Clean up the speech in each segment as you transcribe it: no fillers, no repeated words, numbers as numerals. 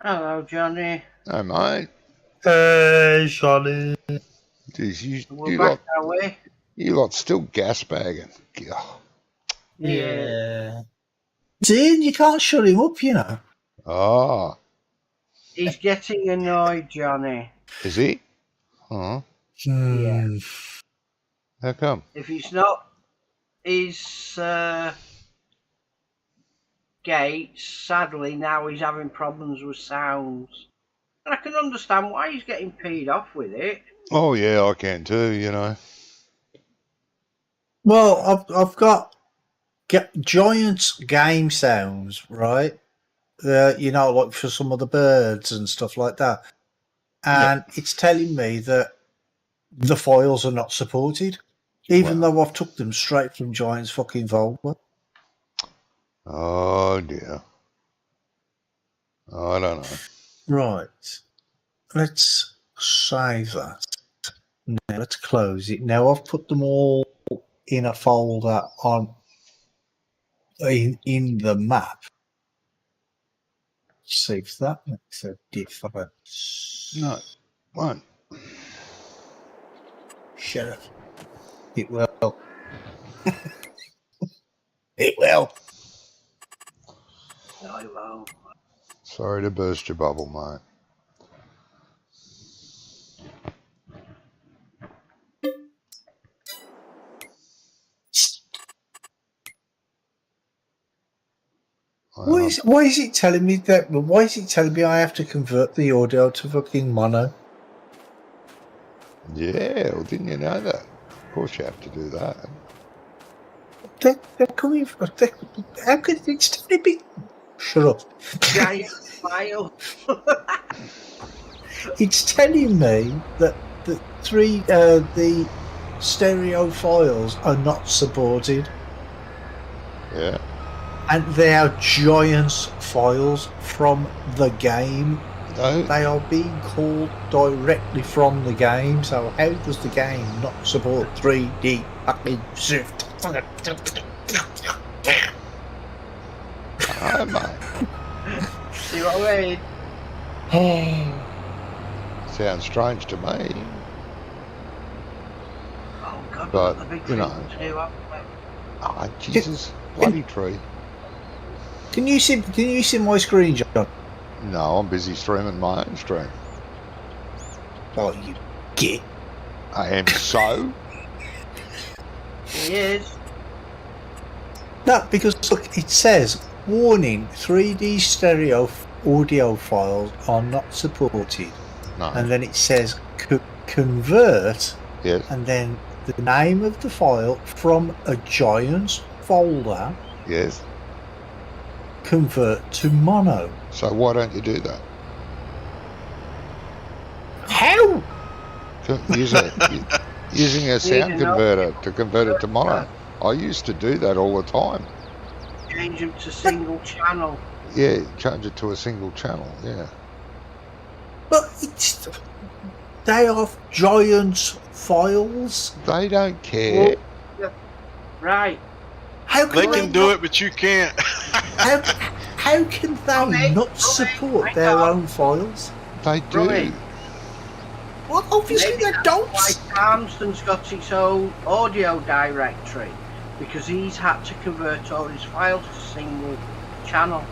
Hello, Johnny. No, mate. Hey, Johnny. Jeez, We're back our way. you lot still gas bagging. God. Yeah. Dude, you can't shut him up, you know. Ah, He's getting annoyed, Johnny. is he? Huh? Yeah. How come? If it's not his gates, sadly, now he's having problems with sounds. And I can understand why he's getting peed off with it. Oh, yeah, I can too, you know. Well, I've got giant game sounds, right? You know, like for some of the birds and stuff like that. And it's telling me that the files are not supported, even though I've took them straight from Giant's fucking folder. Oh, dear. I don't know. Right. Let's save that. Now let's close it. Now I've put them all in a folder in the map. See if that makes a difference. No, won't. Shut up. It will. It will. No, he won't. Sorry to burst your bubble, mate. Why is it telling me that? Why is it telling me I have to convert the audio to fucking mono? Yeah, well, didn't you know that? Of course you have to do that. They're coming from. How could it's telling me? Shut up. Giant file. It's telling me that the stereo files are not supported. Yeah. And they are giant files from the game. No. They are being called directly from the game. So how does the game not support 3D fucking shift? Oh, mate. See what I mean? Sounds strange to me. Oh, God, But, the big you know. too, haven't we? Oh, Jesus. Bloody tree. Can you see my screen, John? No, I'm busy streaming my own stream. Oh, you git. I am so. He is. No, because look, it says warning: 3D stereo audio files are not supported. No. And then it says convert. Yes. And then the name of the file from a giant folder. Yes. Convert to mono. So why don't you do that? How? Using a sound converter to convert it to mono. I used to do that all the time. Change them to single channel. Yeah, change it to a single channel, yeah. But they are giant files. They don't care. Well, right. How can they can do it, but you can't. How can they not support their own files? They do. Right. Well, obviously Maybe they that's don't. Why Armstrong's got his own audio directory, because he's had to convert all his files to single channel.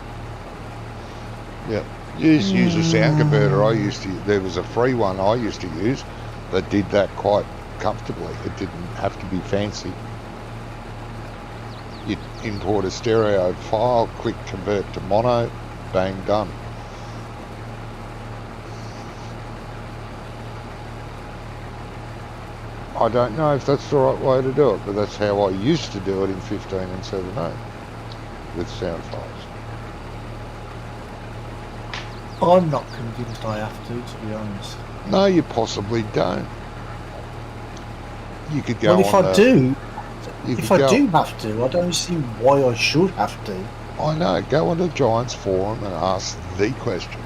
Yeah. Use a sound converter. There was a free one I used to use that did that quite comfortably. It didn't have to be fancy. You'd import a stereo file, quick convert to mono, bang, done. I don't know if that's the right way to do it, but that's how I used to do it in 15 and 7.8 with sound files. I'm not convinced I have to be honest. No, you possibly don't. You could go well, if on I do, if I do have to, I don't see why I should have to. I know. Go on the Giants forum and ask the question.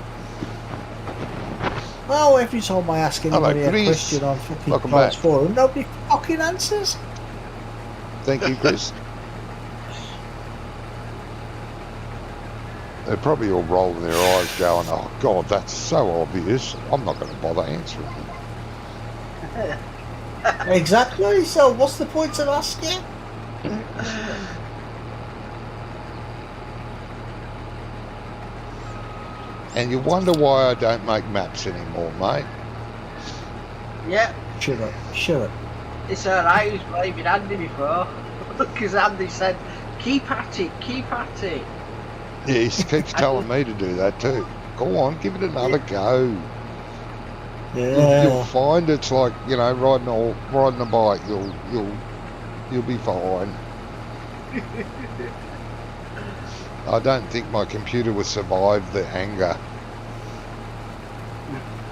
Well, every time I ask anybody Hello, a question on fucking Welcome Giants back. forum, nobody fucking answers. Thank you, Chris. They're probably all rolling their eyes going, oh, God, that's so obvious. I'm not going to bother answering them. Exactly. So, what's the point of asking? And you wonder why I don't make maps anymore, mate. Yeah, Shut up. Shut up. it's alright. I was blaming Andy before because Andy said, "Keep at it, keep at it." Yeah, he keeps telling me to do that too. Go on, give it another go. Yeah. You'll find it's like, you know, riding a bike. You'll be fine. I don't think my computer would survive the anger.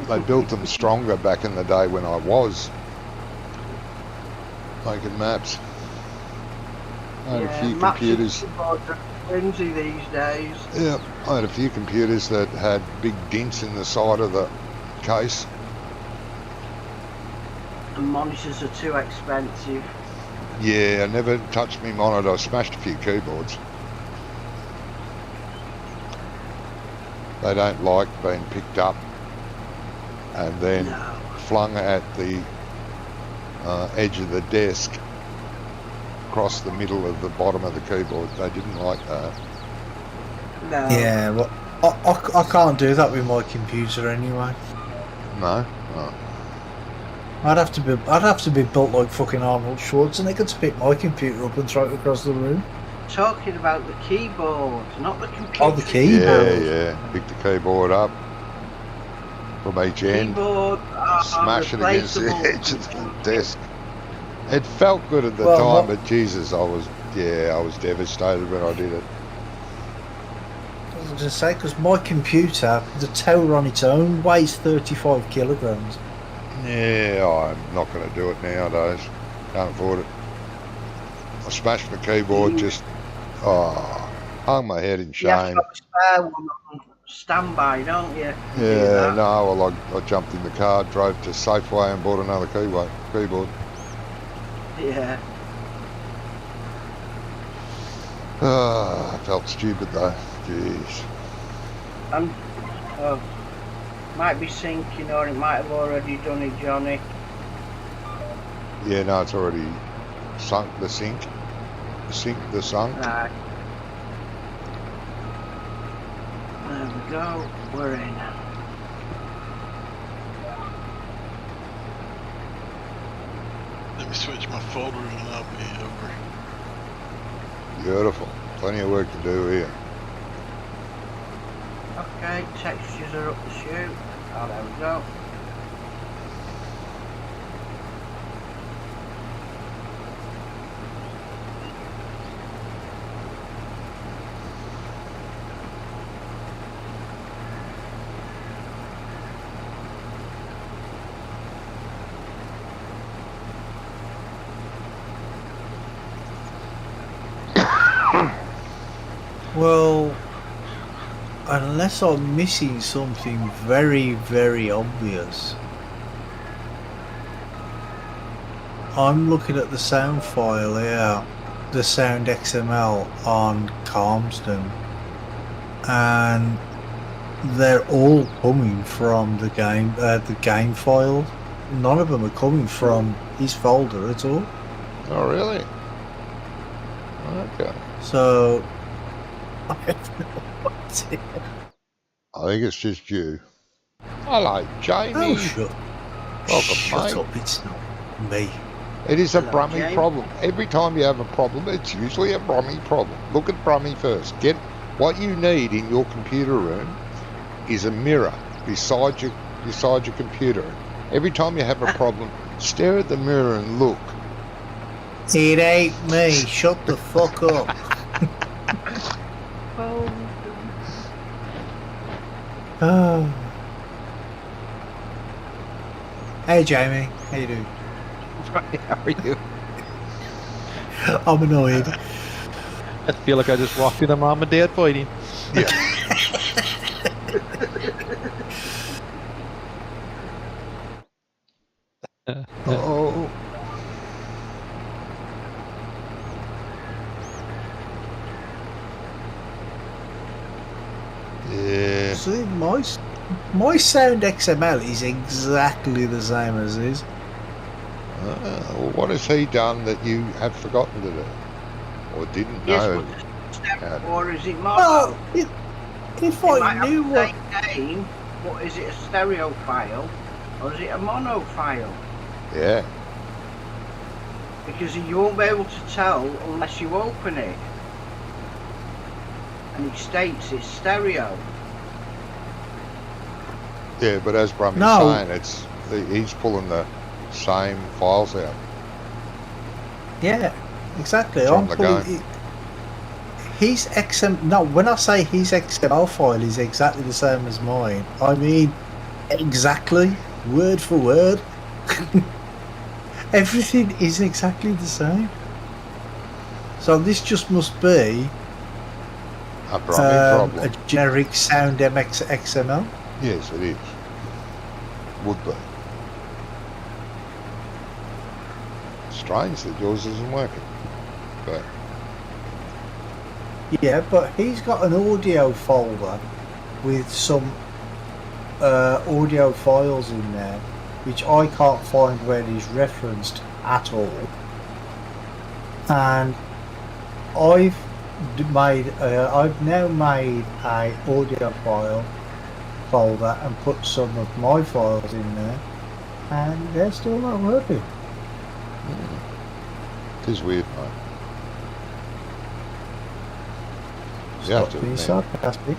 They built them stronger back in the day when I was making maps. I had a few computers. Flimsy these days. Yeah, I had a few computers that had big dents in the side of the case. And monitors are too expensive. Yeah, I never touched my monitor. I smashed a few keyboards. They don't like being picked up and then flung at the edge of the desk across the middle of the bottom of the keyboard. They didn't like that. No. Yeah, well, I can't do that with my computer anyway. No? Oh. I'd have to be built like fucking Arnold Schwarzenegger to pick my computer up and throw it across the room. Talking about the keyboard, not the computer. Oh, the keyboard. Yeah. Pick the keyboard up from each end. Keyboard, smash it against the edge of the desk. It felt good at the time, but Jesus, I was devastated when I did it. I was going to say, because my computer, the tower on its own, weighs 35 kilograms. Yeah, I'm not going to do it nowadays. Can't afford it. I smashed my keyboard, hung my head in shame. You have to have a spare one on standby, don't you? Yeah, no, well, I jumped in the car, drove to Safeway and bought another keyboard. Yeah. I felt stupid though. Jeez. And might be sinking, or it might have already done it, Johnny. Yeah, no, it's already sunk the sink. The sunk. Right. There we go. We're in. Let me switch my folder and I'll be over. Beautiful. Plenty of work to do here. Okay, textures are up the chute. Oh, there we go. Well, unless I'm missing something very, very obvious, I'm looking at the sound file here, the sound XML on Calmston, and they're all coming from the game file. None of them are coming from his folder at all. Oh, really? Okay. So, I have no idea. I think it's just you. Hello, Jamie. Oh, shut Welcome, mate. up, it's not me. It is a Hello, Brummy Jamie. problem. Every time you have a problem, it's usually a Brummy problem. Look at Brummy first. Get what you need in your computer room is a mirror beside your computer. Every time you have a problem, stare at the mirror and look. It ain't me. Shut the fuck up. Oh. Hey, Jamie. How you doing? Right, how are you? I'm annoyed. I feel like I just walked through the mom and dad fighting. Yeah. Oh. Yeah. See, my sound XML is exactly the same as his. Well, what has he done that you have forgotten to do? Or didn't Yes, know? but or is it mono? Well, if It I might knew have what. the same name, but is it a stereo file or is it a mono file? Yeah. Because you won't be able to tell unless you open it. And it states it's stereo. Yeah, but as Brummy's No. saying, he's pulling the same files out. Yeah, exactly. From I'm the pulling game. it. His XM. No, when I say his XML file is exactly the same as mine, I mean exactly, word for word. Everything is exactly the same. So this just must be A Brummy problem. a generic sound MX XML. Yes, it is. Would be. Strange that yours isn't working. But Yeah, but he's got an audio folder with some audio files in there, which I can't find where it is referenced at all. And I've now made a audio file folder and put some of my files in there, and they're still not working. it is weird, mate. You have to Stop being admit. sarcastic.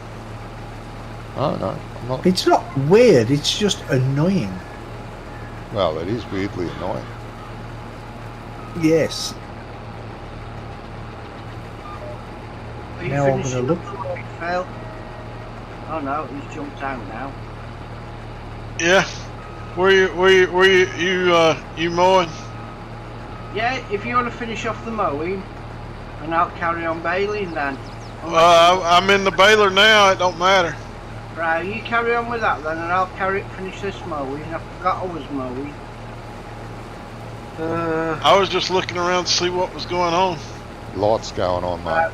Oh, no, I'm not. It's not weird, it's just annoying. Well, it is weirdly annoying. Yes. Are you Now I'm finishing gonna up the work, Phil? Oh no, he's jumped out now. Yeah. You mowing? Yeah, if you want to finish off the mowing, and I'll carry on baling then. I'm in the baler now. It don't matter. Right, you carry on with that then, and I'll finish this mowing. I forgot I was mowing. I was just looking around to see what was going on. Lots going on, mate.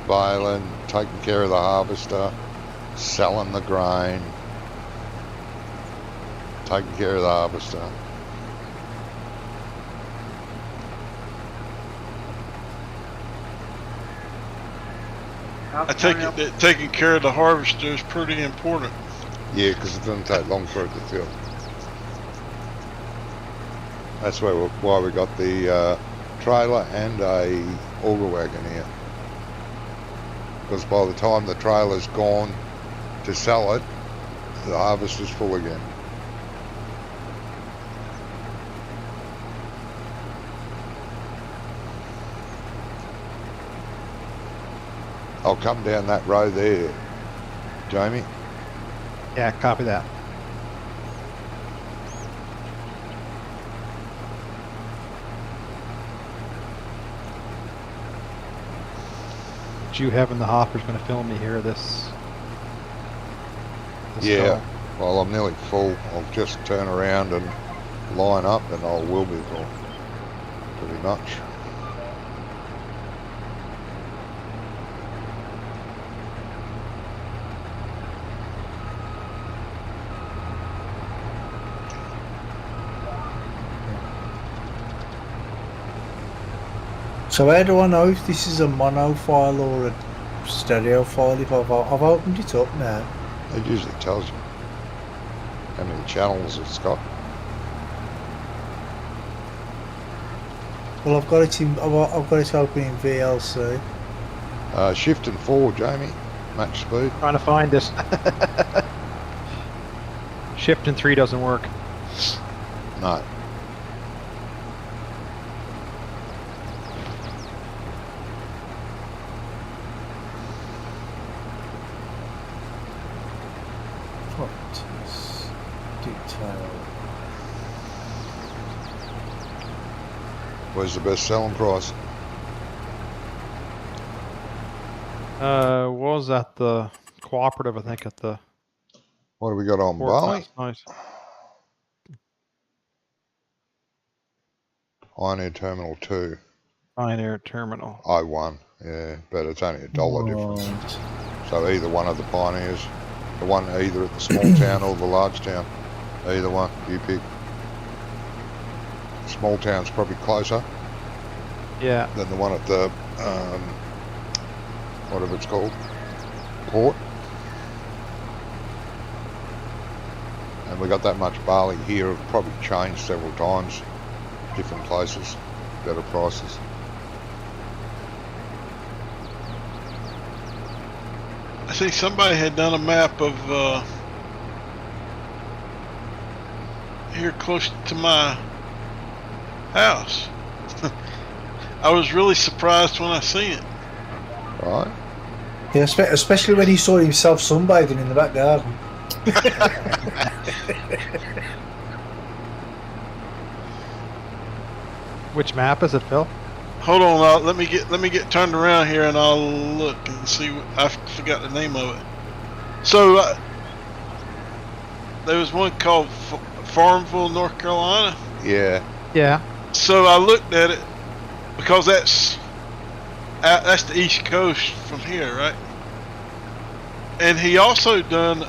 Baling, taking care of the harvester, selling the grain, taking care of the harvester. I take it that taking care of the harvester is pretty important. Yeah, because it doesn't take long for it to fill. That's why we got the trailer and a auger wagon here. Because by the time the trailer's gone to sell it, the harvester's full again. I'll come down that road there, Jamie. Yeah, copy that. What you have in the hopper is going to film me here. This Yeah. call. Well, I'm nearly full. I'll just turn around and line up, and I will be full, pretty much. So how do I know if this is a mono file or a stereo file? If I've opened it up now. It usually tells you how many channels it's got. Well, I've got it open in VLC. Shift and 4, Jamie. Max speed. Trying to find this. Shift and 3 doesn't work. No. Properties, detail. Where's the best selling price? Was at the cooperative, I think, at the What do we got on port barley? last night. Pioneer Terminal 2. Pioneer Terminal. I1. Yeah, but it's only $1 difference. Right. So either one of the Pioneers, the one either at the small town or the large town, either one, you pick. Small town's probably closer Yeah. than the one at the, whatever it's called, port. And we got that much barley here, it'll probably changed several times, different places, better prices. I think somebody had done a map of here close to my house. I was really surprised when I seen it. Right? Yeah, especially when he saw himself sunbathing in the back garden. Which map is it, Phil? Hold on, let me get turned around here and I'll look and see. I forgot the name of it. So there was one called Farmville, North Carolina. Yeah. Yeah. So I looked at it because that's the East Coast from here, right? And he also done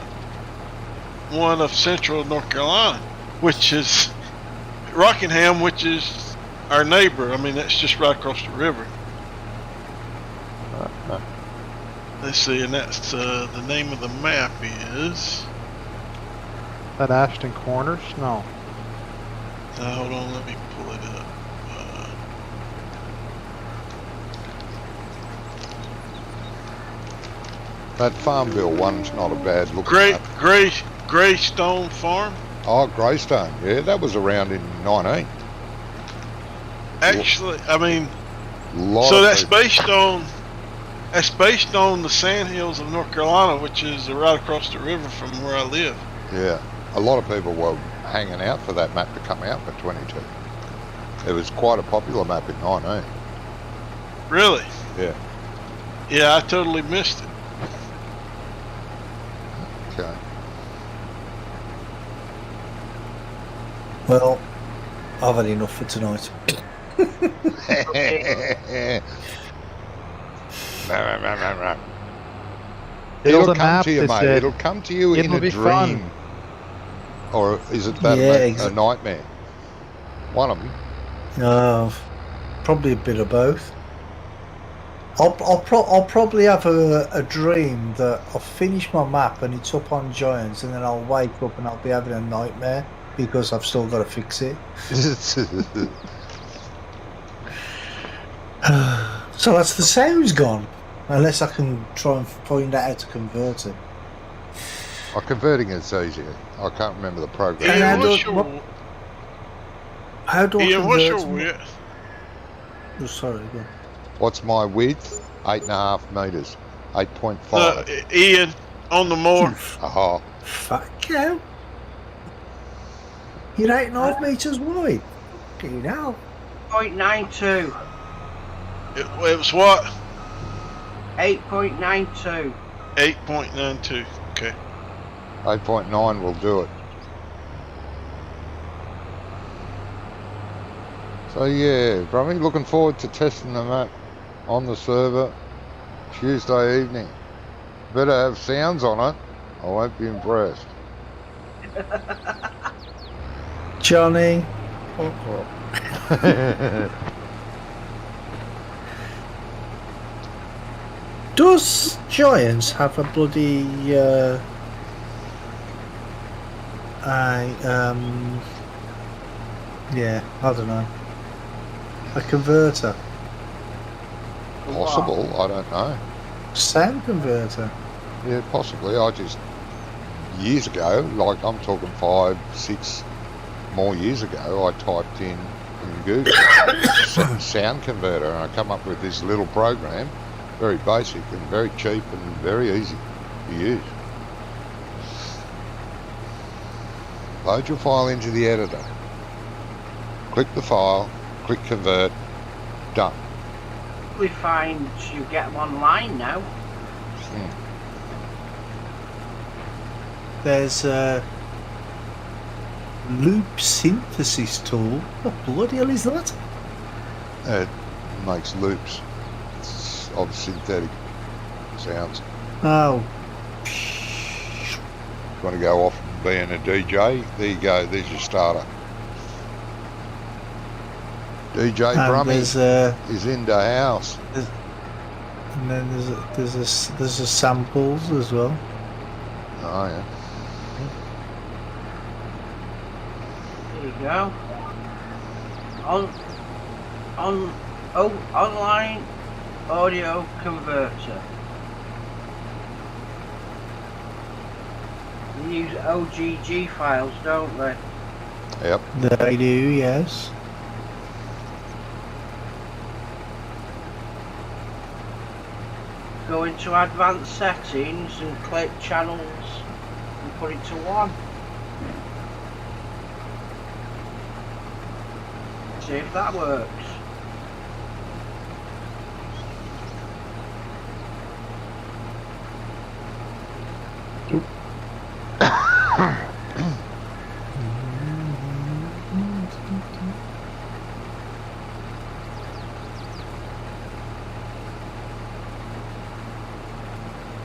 one of Central North Carolina, which is Rockingham, which is our neighbor. I mean, that's just right across the river. Let's see, and that's the name of the map is. That Ashton Corners? No. Hold on, let me pull it up. That Farmville one's not a bad look. Greystone Farm. Oh, Greystone. Yeah, that was around in 19. Actually, I mean, Lot so of that's people. based on the Sandhills of North Carolina, which is right across the river from where I live. Yeah, a lot of people were hanging out for that map to come out for 22. It was quite a popular map in 19. Really? Yeah. Yeah, I totally missed it. Okay. Well, I've had enough for tonight. It'll Build a come map to you, that mate. said, It'll come to you in "It'll a be dream. fun." Or is it that Yeah, a nightmare? One of them. Probably a bit of both. I'll probably have a dream that I'll finish my map and it's up on Giants, and then I'll wake up and I'll be having a nightmare because I've still got to fix it. So that's the sound's gone. Unless I can try and find out how to convert it. Converting is easy. I can't remember the program. And Ian, how do I Ian, what's your convert? width? Oh, sorry, go on. What's my width? 8.5 metres. 8.5. Ian, on the moor. Oh, Fuck you. You're 8.5 metres wide. Do you know? 0.92. It was what? 8.92. 8.92. Okay. 8.9 will do it. So yeah, Brummy, looking forward to testing the map on the server Tuesday evening. Better have sounds on it. I won't be impressed. Johnny. Does Giants have a bloody yeah, I don't know. A converter. Possible, I don't know. Sound converter. Yeah, possibly. I just, years ago, like I'm talking 5, 6 more years ago, I typed in Google sound converter and I come up with this little program, very basic and very cheap and very easy to use. Load your file into the editor. Click the file, click convert, done. We find you get them online now. There's a loop synthesis tool. What bloody hell is that? It makes loops of synthetic sounds. Oh. Want to go off and being a DJ? There you go. There's your starter. DJ And Brummy there's is in the house. and then there's a samples as well. Oh yeah. There you go. Online audio converter. They use OGG files, don't they? Yep. They do, yes. Go into advanced settings and click channels and put it to 1. See if that works.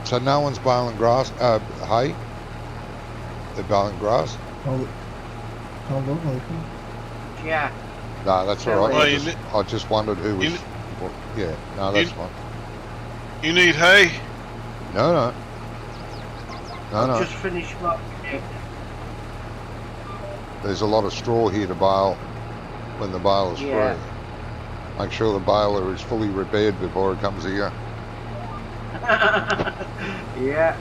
So no one's baling grass, hay? They're baling grass? Hold on. Yeah. No, that's all right. Well, I just wondered who was... well, yeah, no, that's fine. You need hay? No. Just finished my pick. There's a lot of straw here to bale when the bale is Yeah. free. Make sure the baler is fully repaired before it comes here. Yeah.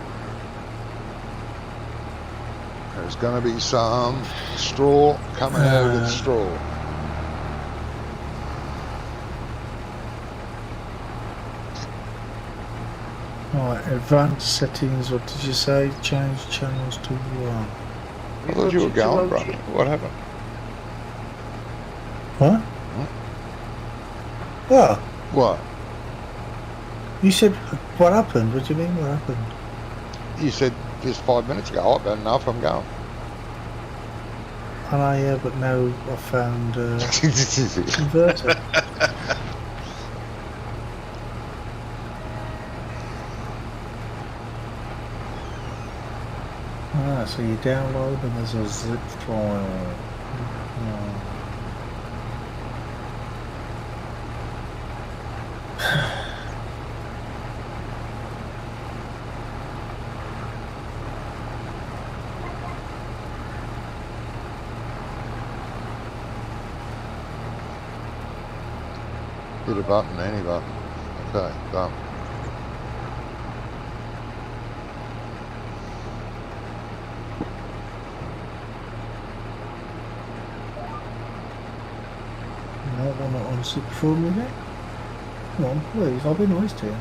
There's going to be some straw coming out of the straw. Right, advanced settings, what did you say? Change channels to 1. I thought you were going, bro. What happened? What? What? What? You said, what happened? What do you mean, what happened? You said just 5 minutes ago, I've had enough, I'm going. I know, yeah, but now I found converter. So you download them as a zip file. Hit a button, any button. Okay, done. You don't want to unzip for me then? Come on, please, I'll be nice to you.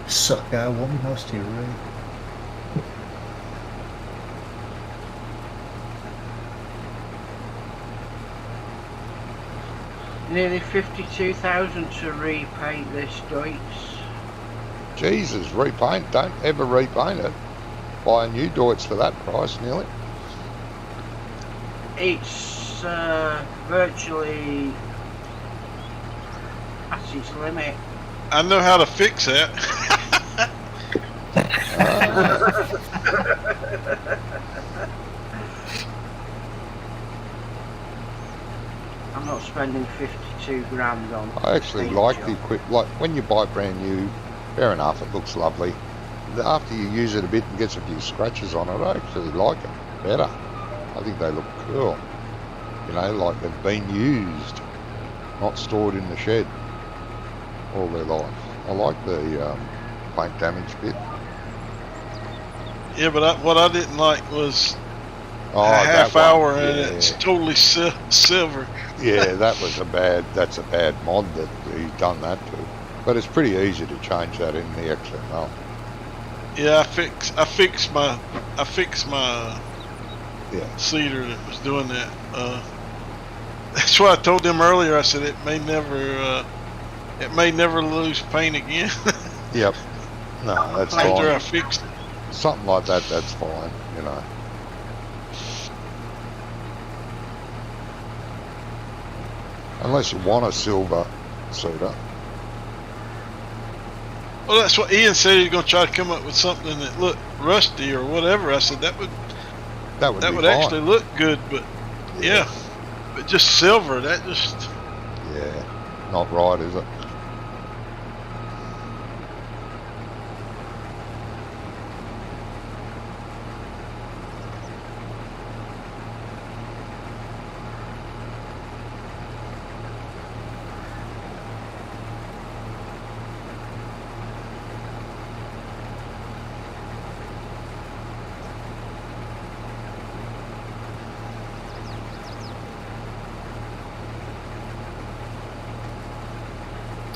Sucker, I won't be nice to you, really. Nearly 52,000 to repaint this Deutz. Jesus, repaint. Don't ever repaint it. Buy a new Deutz for that price, nearly. It's virtually at its limit. I know how to fix that. I'm not spending 52 grand on. I actually paint like job. the equipment. Like when you buy brand new, fair enough, it looks lovely. After you use it a bit and gets a few scratches on it, I actually like it better. I think they look cool. You know, like they've been used, not stored in the shed all their life. I like the paint damage bit. Yeah, but what I didn't like was Oh, a half that hour one, and yeah. it's totally silver. Yeah, that's a bad mod that he's done that to. But it's pretty easy to change that in the XML. Yeah, I fixed my Yeah. seeder that was doing that. That's why I told them earlier. I said it may never lose paint again. Yep. No, that's After I fine. fixed it. Something like that, that's fine, you know. Unless you want a silver suitor. Well, that's what Ian said. He's going to try to come up with something that looked rusty or whatever. I said that would That would actually look good, but yeah, but just silver, that just not right, is it?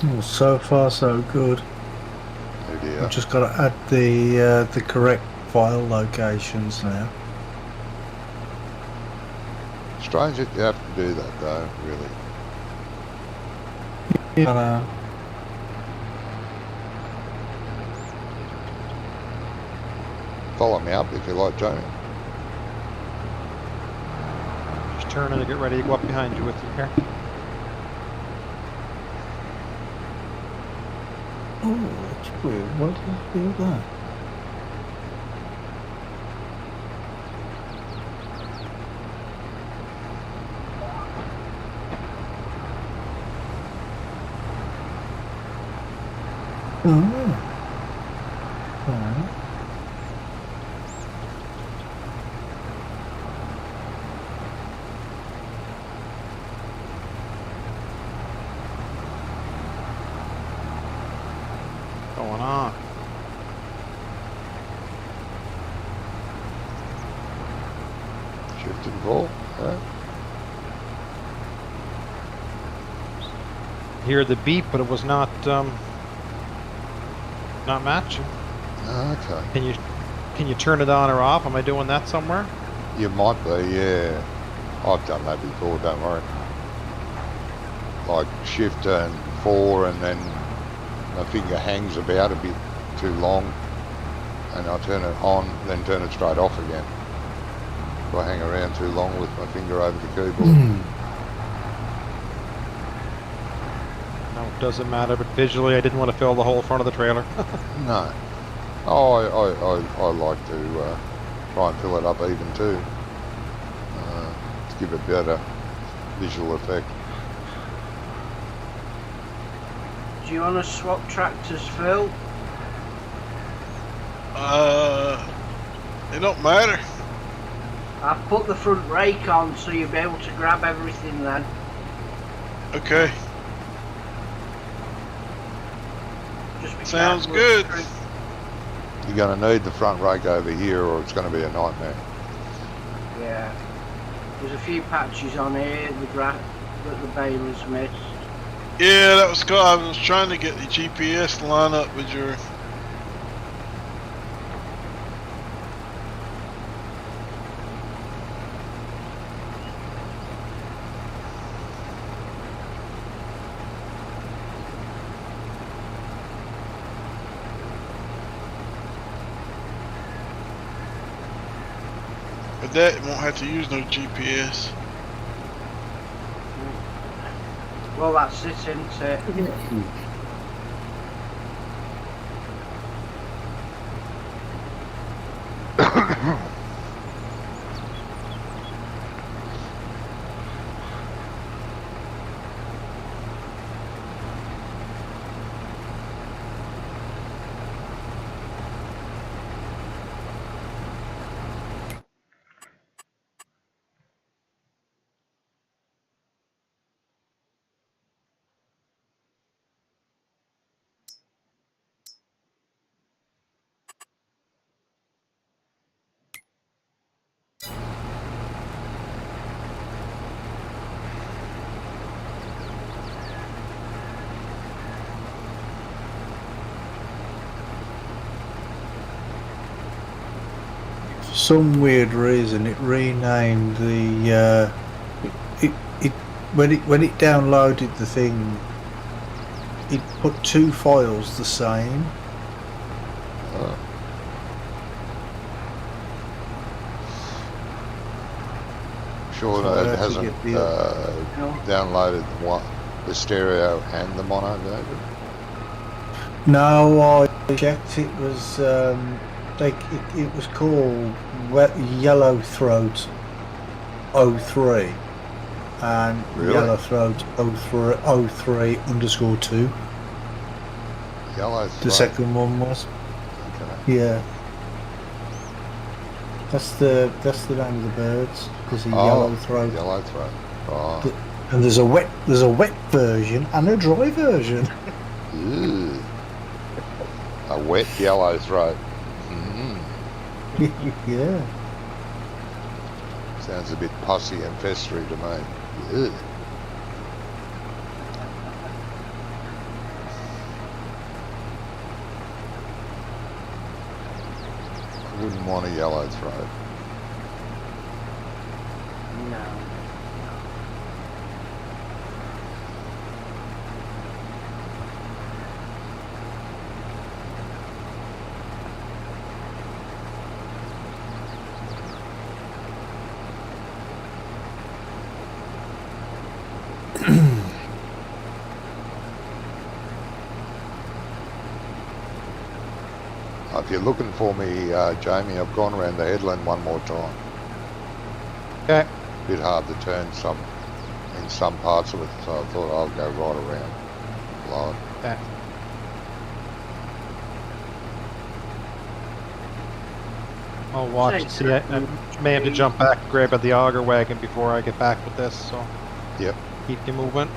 Well, so far so good. Oh dear. I've just got to add the correct file locations now. Strange that you have to do that though, really. Yeah. Follow me up if you like, Jamie. Just turning to get ready to go up behind you with you here. Oh, that's weird. Why did I feel that? Oh. Alright. Going on. Shift and pull. Yeah. Hear the beep, but it was not matching. Okay. Can you turn it on or off? Am I doing that somewhere? You might be, yeah. I've done that before, don't worry. Like shift and 4 and then my finger hangs about a bit too long and I turn it on, then turn it straight off again. If I hang around too long with my finger over the keyboard. No, it doesn't matter, but visually I didn't want to fill the whole front of the trailer. No. Oh, I like to try and fill it up even too. To give it better visual effect. Do you want to swap tractors, Phil? It don't matter. I've put the front rake on so you'll be able to grab everything then. Okay. Just be Sounds careful good. of the tree. You're going to need the front rake over here or it's going to be a nightmare. Yeah. There's a few patches on here that the balers missed. Yeah, that was cool. I was trying to get the GPS to line up with your. But that won't have to use no GPS. Well, that's it, isn't it? For some weird reason, it renamed the when it downloaded the thing, it put two files the same. sure So I that it had to hasn't get the- No. downloaded the stereo and the mono version? No, I checked. It was it was called Yellow Throat 03 and Really? Yellow Throat 03_2. Yellow The throat. second one was. Okay. Yeah. That's the name of the birds. There's a yellow throat. Yellow throat. Right. And there's a wet version and a dry version. Ew. A wet yellow throat. Mm. Yeah. Sounds a bit pussy and festery to me. Ew. I wouldn't want a yellow throat. No. If you're looking for me, Jamie, I've gone around the headland one more time. Okay. Bit hard to turn in some parts of it, so I thought I'll go right around. Lord. Okay. I'll watch and see it. I may have to jump back and grab the auger wagon before I get back with this, so Yep. keep you moving.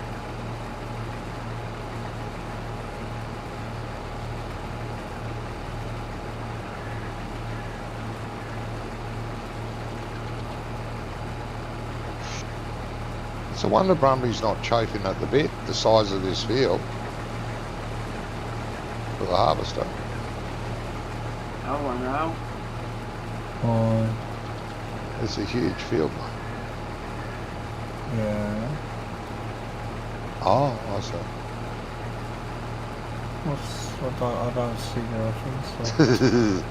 It's a wonder Brumby's not chafing at the bit, the size of this field, for the harvester. Oh, I know. Oh, It's a huge field, mate. yeah. Oh, I see. I don't see the reference.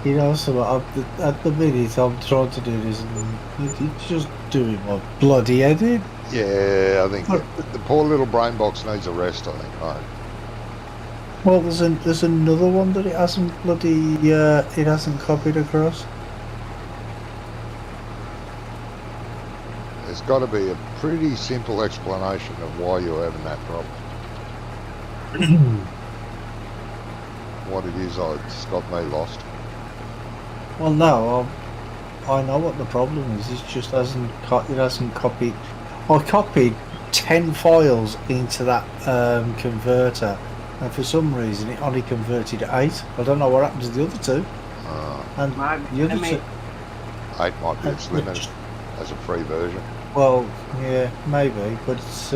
You know, so at the minute I'm trying to do this, and it's just doing my bloody head in. Yeah, I think the poor little brain box needs a rest, I think, mate. Well, there's another one that it hasn't it hasn't copied across. There's got to be a pretty simple explanation of why you're having that problem. What it is, it's got me lost. Well, no, I know what the problem is. It just hasn't copied. I copied 10 files into that converter, and for some reason it only converted 8. I don't know what happened to the other 2. And Might be the other me. 2. 8 might be its limit as a free version. Well, yeah, maybe, but it's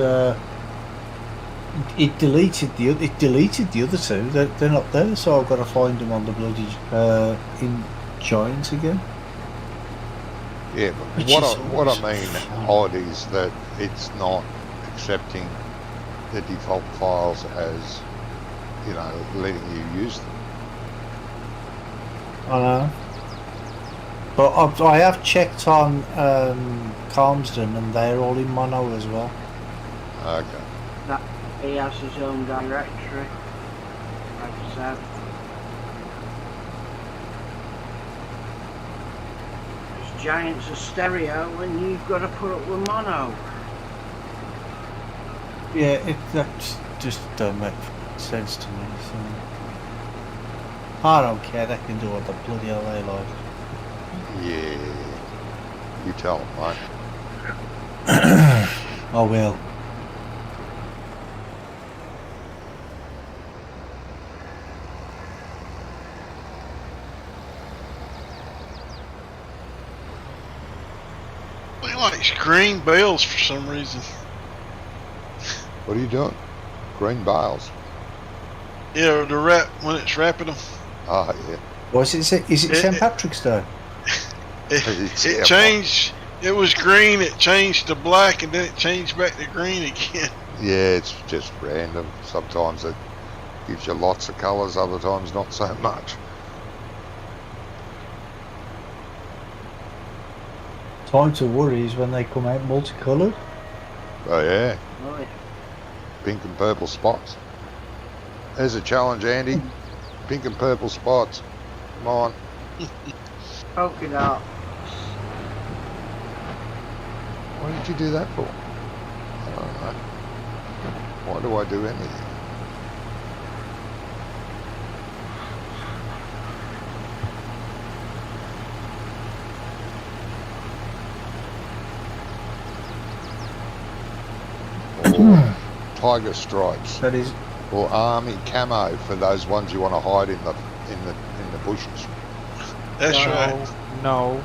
it deleted the other 2. They're not there, so I've got to find them on the bloody in Giants again. Yeah, but Which what is I always mean fun. odd is that it's not accepting the default files as, you know, letting you use them. I know. But I have checked on Calmsden, and they're all in mono as well. Okay. That he has his own directory. Like I said. Because Giants are stereo, and you've got to put up with mono. Yeah, that just don't make sense to me. So I don't care. They can do what the bloody hell they like. Yeah. You tell them, mate. I will. They like green bales for some reason. What are you doing? Green bales. Yeah, the wrap when it's wrapping them. Ah, yeah. Is it St. Patrick's Day? It changed. It was green. It changed to black, and then it changed back to green again. Yeah, it's just random. Sometimes it gives you lots of colours, other times not so much. Time to worry is when they come out multicoloured. Oh yeah, Oh, yeah. pink and purple spots. There's a challenge, Andy. Pink and purple spots. Come on. Polka dot. Why did you do that for? I don't know. Why do I do anything? Or tiger stripes, That is. or army camo for those ones you want to hide in the bushes. That's No. right. No.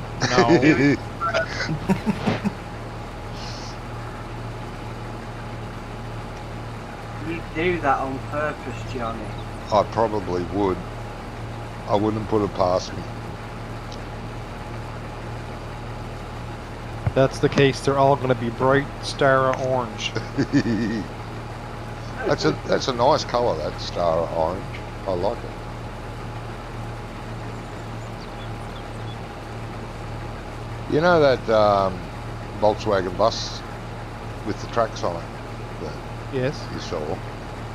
You do that on purpose, Johnny. I probably would. I wouldn't put it past me. If that's the case, they're all going to be bright star orange. That's a nice colour, that star orange. I like it. You know that Volkswagen bus with the tracks on it that Yes. you saw?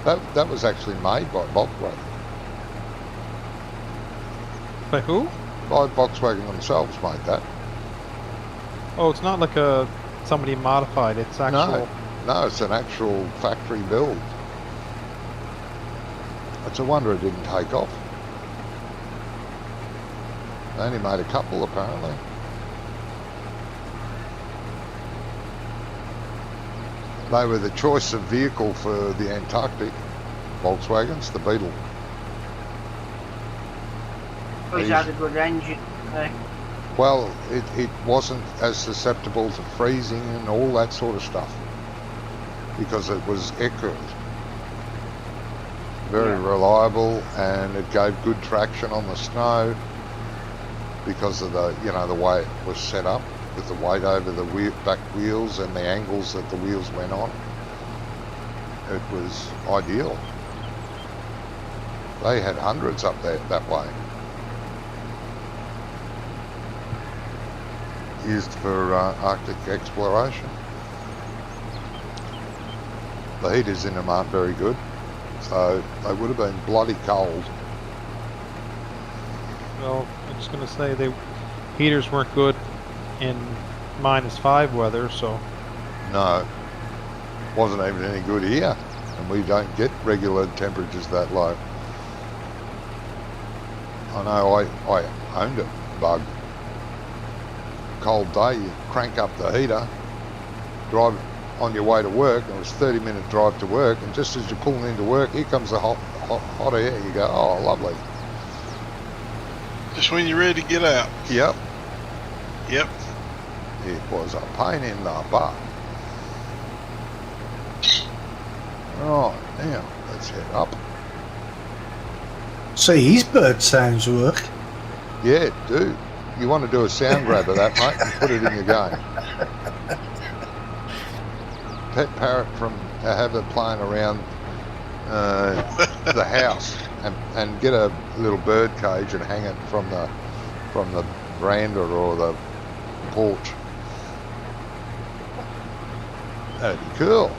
That was actually made by Volkswagen. By who? By Volkswagen themselves made that. Oh, it's not like somebody modified. It's actual. No, it's an actual factory build. It's a wonder it didn't take off. They only made a couple apparently. They were the choice of vehicle for the Antarctic. Volkswagens, the Beetle. He's had a good engine. Well, it wasn't as susceptible to freezing and all that sort of stuff because it was air-cooled. Very reliable, and it gave good traction on the snow because of the way it was set up with the weight over the back wheels and the angles that the wheels went on. It was ideal. They had hundreds up there that way. Used for Arctic exploration. The heaters in them aren't very good, so they would have been bloody cold. Well, I'm just going to say the heaters weren't good in -5 weather, so. No, wasn't even any good here, and we don't get regular temperatures that low. I know I owned a bug. Cold day, you crank up the heater, drive on your way to work, and it was a 30-minute drive to work, and just as you're pulling into work, here comes the hot air. You go, oh, lovely. Just when you're ready to get out. Yep. Yep. It was a pain in the butt. Right, now, let's head up. See, his bird sounds work. Yeah, dude. You want to do a sound grab of that, mate, and put it in your game. Pet parrot have it playing around the house and get a little bird cage and hang it from the veranda or the porch. That'd be cool.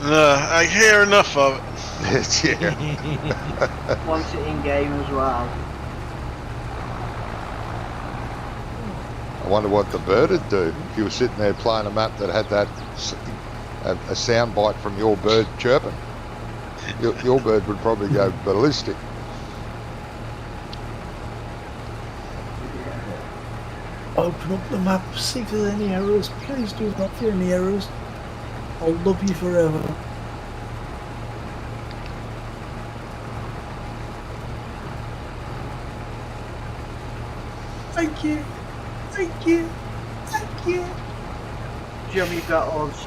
I hear enough of it. Yeah. Wants it in game as well. I wonder what the bird would do if you were sitting there playing a map that had that a sound bite from your bird chirping. Your bird would probably go ballistic. Open up the map, see if there's any errors. Please do not see any errors. I'll love you forever. Thank you. Thank you. Thank you. Jimmy got us.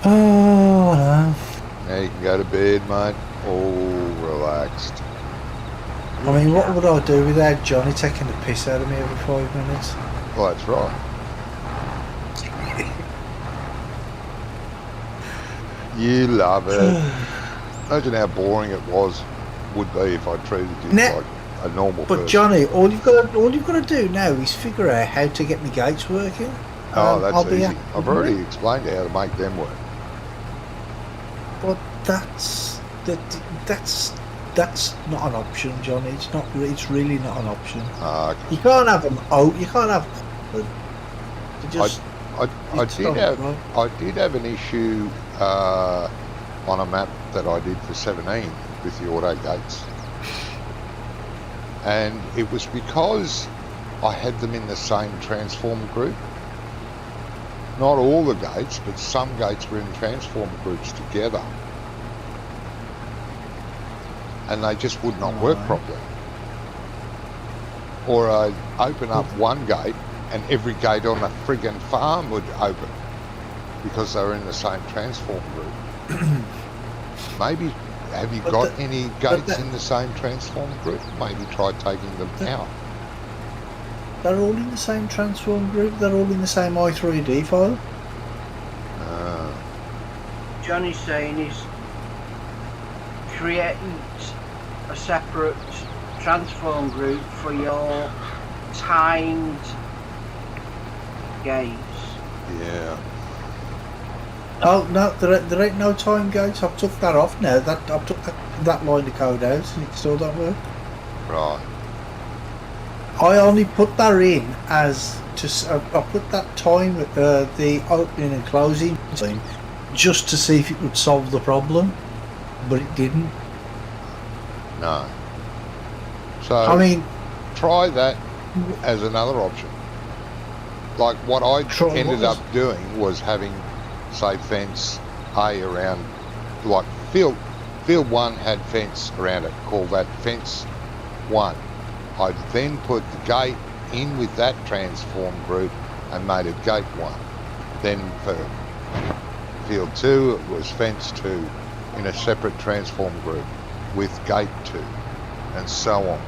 Oh, no. Now you can go to bed, mate. All relaxed. I mean, what would I do without Johnny taking the piss out of me every 5 minutes? Well, that's right. You love it. Imagine how boring it would be if I treated you Nah. like a normal But person. Johnny, all you've got to do now is figure out how to get my gates working. Oh, that's I'll be easy. happy I've with already it. explained how to make them work. But that's not an option, Johnny. It's not. It's really not an option. You can't have them. Oh, you can't have. They just. I did have an issue on a map that I did for 17 with the auto gates, and it was because I had them in the same transformer group. Not all the gates, but some gates were in transformer groups together, and they just would not work properly. Or I'd open up one gate and every gate on a friggin' farm would open because they were in the same transformer group. Maybe, have you got any gates in the same transformer group? Maybe try taking them out. They're all in the same transform group. They're all in the same i3D file. Johnny's saying is create a separate transform group for your timed gates. Yeah. Oh no, there ain't no time gates. I've took that off now. I've took that line of code out, and it still don't work. Right. I only put that in as I put that time at the opening and closing time just to see if it would solve the problem, but it didn't. No. So I mean, try that as another option. Like what I ended up doing was having, say, fence A around, like field 1 had fence around it, call that fence 1. I then put the gate in with that transform group and made it gate 1. Then for field 2 it was fence 2 in a separate transform group with gate 2, and so on.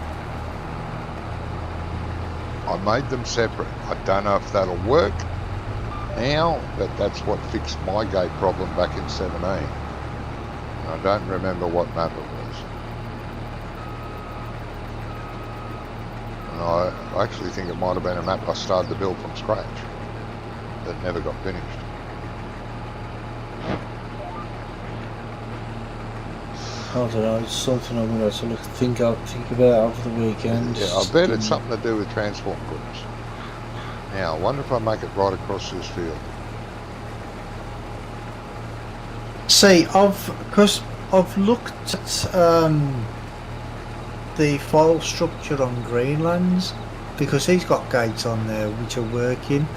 I made them separate. I don't know if that'll work now, but that's what fixed my gate problem back in 17. And I don't remember what map it was. And I actually think it might have been a map I started to build from scratch that never got finished. I don't know. It's something I'm going to think about over the weekend. Yeah, I bet it's something to do with transform groups. Now, I wonder if I make it right across this field. See, because I've looked at the file structure on Greenland's, because he's got gates on there which are working,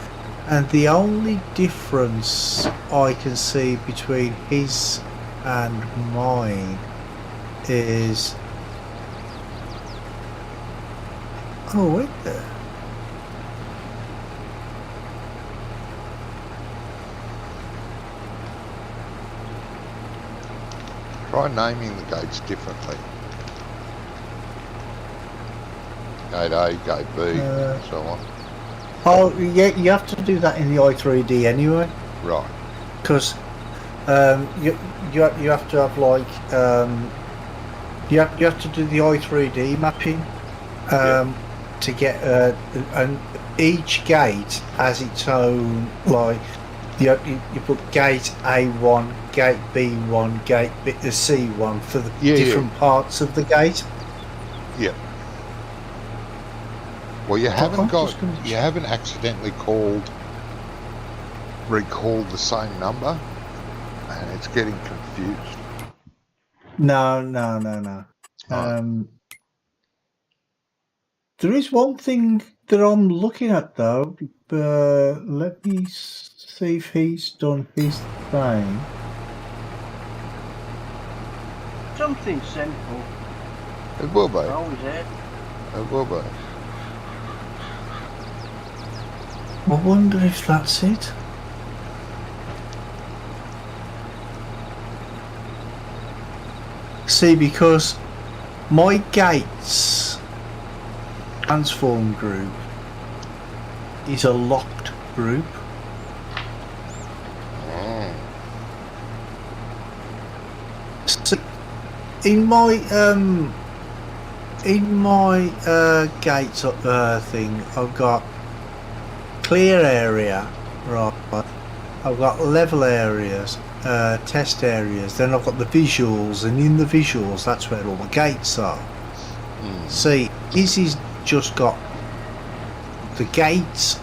and the only difference I can see between his and mine is wait there. Try naming the gates differently. Gate A, Gate B, and so on. Oh, yeah, you have to do that in the i3D anyway. Right. Because you have to have like you have to do the i3D mapping to get and each gate has its own, like you put gate A1, gate B1, gate C1 for the different parts of the gate. Yeah. Well, you haven't accidentally recalled the same number, and it's getting confused. No. Right. There is one thing that I'm looking at though. Let me see if he's done his thing. Something simple. It will be. Always it. It will be. I wonder if that's it. See, because my gates transform group is a locked group. So in my in my gates thing, I've got clear area, right? I've got level areas, test areas. Then I've got the visuals, and in the visuals, that's where all the gates are. See, this is just got the gates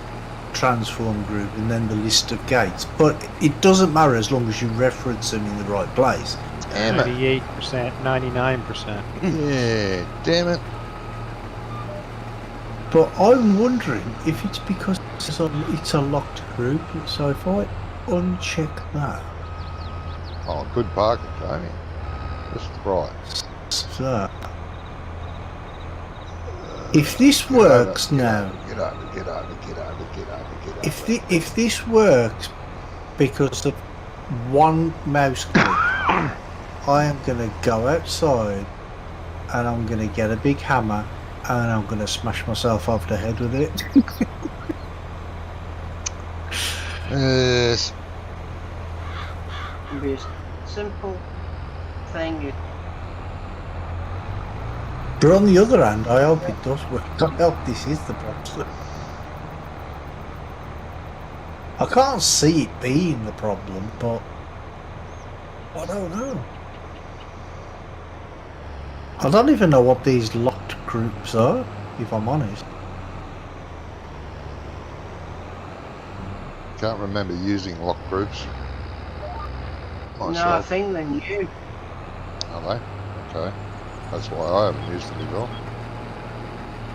transform group and then the list of gates, but it doesn't matter as long as you reference them in the right place. Damn it. 98%, 99%. Yeah, damn it. But I'm wondering if it's because it's a locked group, so if I uncheck that, Oh, good parking, Jamie. Just right. so if this works now, Get over. if this works because of one mouse click, I am going to go outside and I'm going to get a big hammer and I'm going to smash myself over the head with it. Yes. It'll be a simple thing. But on the other hand, I hope it does work. I hope this is the problem. I can't see it being the problem, but I don't know. I don't even know what these locked groups are, if I'm honest. Can't remember using lock groups No, I myself. think they're new. Are they? Okay. That's why I haven't used them as well.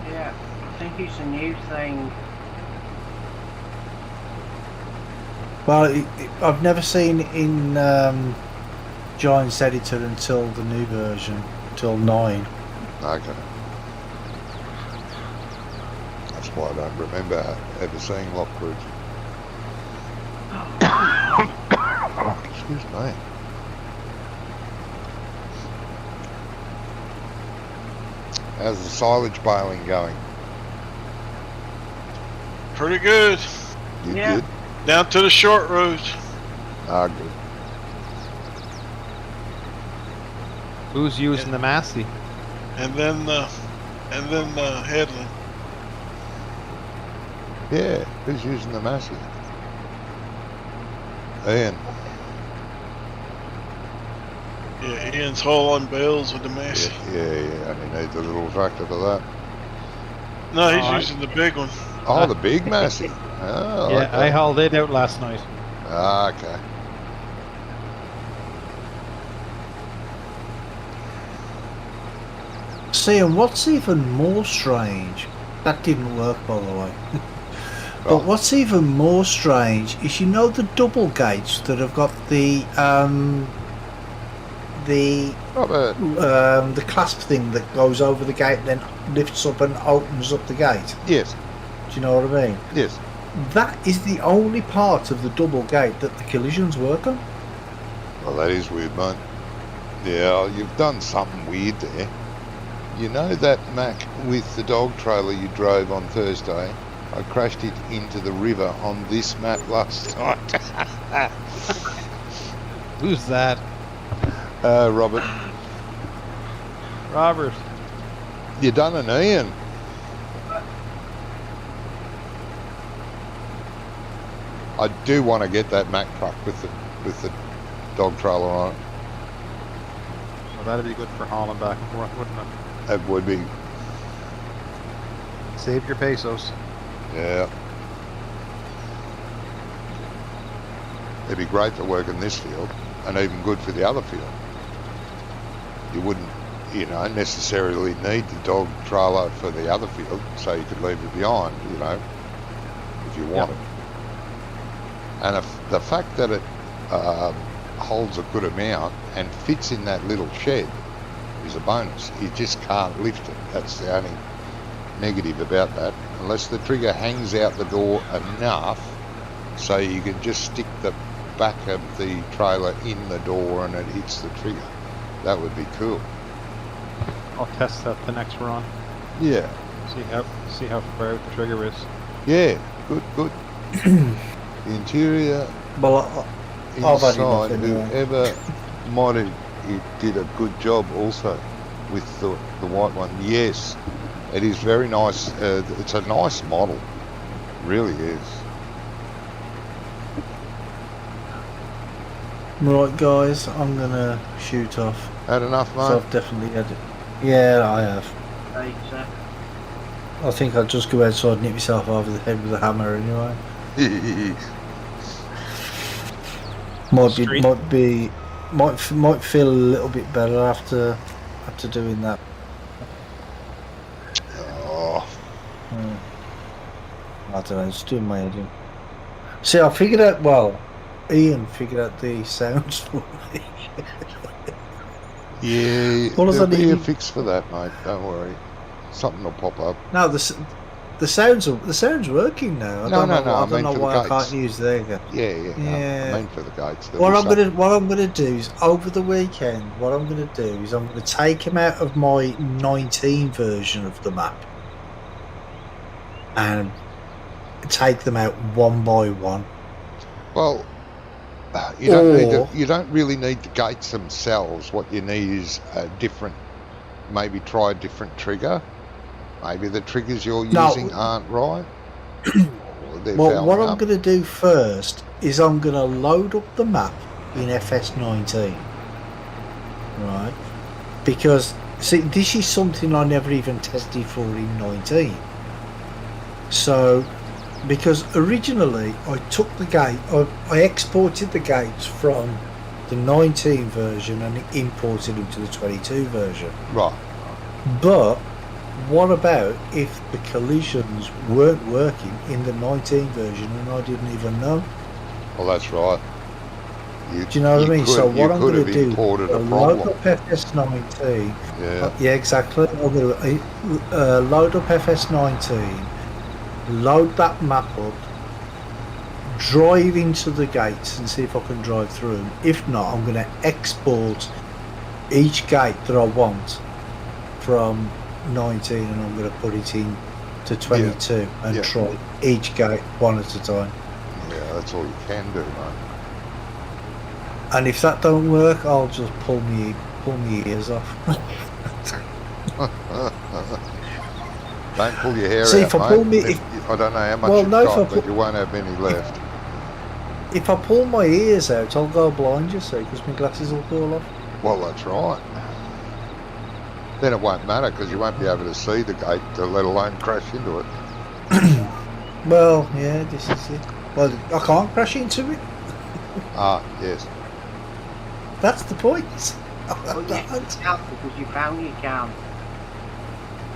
Yeah, I think it's a new thing. Well, I've never seen it in Giants Editor until the new version, till 9. Okay. That's why I don't remember ever seeing lock groups. Excuse me. How's the silage baling going? Pretty good. You Yeah. good? Down to the short road. Ah, good. Who's using the Massey? And then Headland. Yeah, who's using the Massey? Ian. Yeah, Ian's hauling bales with the Massey. Yeah, only needs a little tractor for that. No, he's Oh, using the big one. Oh, the big Massey. Oh, Yeah, okay. I hauled it out last night. Ah, okay. See, and what's even more strange, that didn't work by the way, but Right. what's even more strange is, you know, the double gates that have got the Robert. the clasp thing that goes over the gate and then lifts up and opens up the gate. Yes, Do you know what I mean? yes. That is the only part of the double gate that the collisions work on. Well, that is weird, mate. Yeah, you've done something weird there. You know that Mac with the dog trailer you drove on Thursday? I crashed it into the river on this map last night. Who's that? Robert, Robert. you done an Ian. I do want to get that Mac truck with the dog trailer on it. Well, that'd be good for hauling back and forth, wouldn't it? That would be, Save your pesos. yeah. It'd be great to work in this field, and even good for the other field. You wouldn't, necessarily need the dog trailer for the other field, so you could leave it behind, if you wanted. And if the fact that it holds a good amount and fits in that little shed is a bonus. You just can't lift it. That's the only negative about that, unless the trigger hangs out the door enough so you can just stick the back of the trailer in the door and it hits the trigger. That would be cool. I'll test that the next run. Yeah, See how far out the trigger is. yeah, good. The interior Well, I've had enough inside, anyway. whoever modded it did a good job also. with the white one. Yes, it is very nice. It's a nice model, really is. Right, guys, I'm gonna shoot off. Had enough, So mate? I've definitely had it. Yeah, I have. Later. I think I'll just go outside and hit myself over the head with a hammer anyway. Street. Might feel a little bit better after doing that. Oh, I don't know, it's doing my head in. See, I figured out, well, Ian figured out the sounds for me. yeah, What does there'll that be a mean? fix for that, mate. Don't worry. Something will pop up. No, the sound's working now. I No, don't know I why mean for I the can't gates. use there again. Yeah. No, Yeah. I mean for the gates. What I'm gonna do is over the weekend. What I'm gonna do is I'm gonna take him out of my 19 version of the map and take them out one by one. Well, you don't really need the gates themselves. What you need is a different, maybe try a different trigger. Maybe the triggers you're using aren't right. Well, what I'm going to do first is I'm going to load up the map in FS19, right? Because, see, this is something I never even tested for in 19. So, because originally I took the gate, I exported the gates from the 19 version and imported them to the 22 version. Right. But what about if the collisions weren't working in the 19 version and I didn't even know? Well, that's right. Do you know what I mean? So what I'm going to do, imported a load problem. up FS19. Yeah. Yeah, exactly. I'm going to load up FS19, load that map up, drive into the gates and see if I can drive through them. If not, I'm going to export each gate that I want from 19 and I'm going to put it in to 22 and try each gate one at a time. Yeah, that's all you can do, mate. And if that don't work, I'll just pull me ears off. Don't pull your hair See, out, if I pull mate. I don't know how much you've got, but you won't have any left. If I pull my ears out, I'll go blind, you see, because my glasses will fall off. Well, that's right. Then it won't matter because you won't be able to see the gate, let alone crash into it. Well, yeah, this is it. Well, I can't crash into it. Ah, yes. That's the point. Oh, yeah, because you found you can.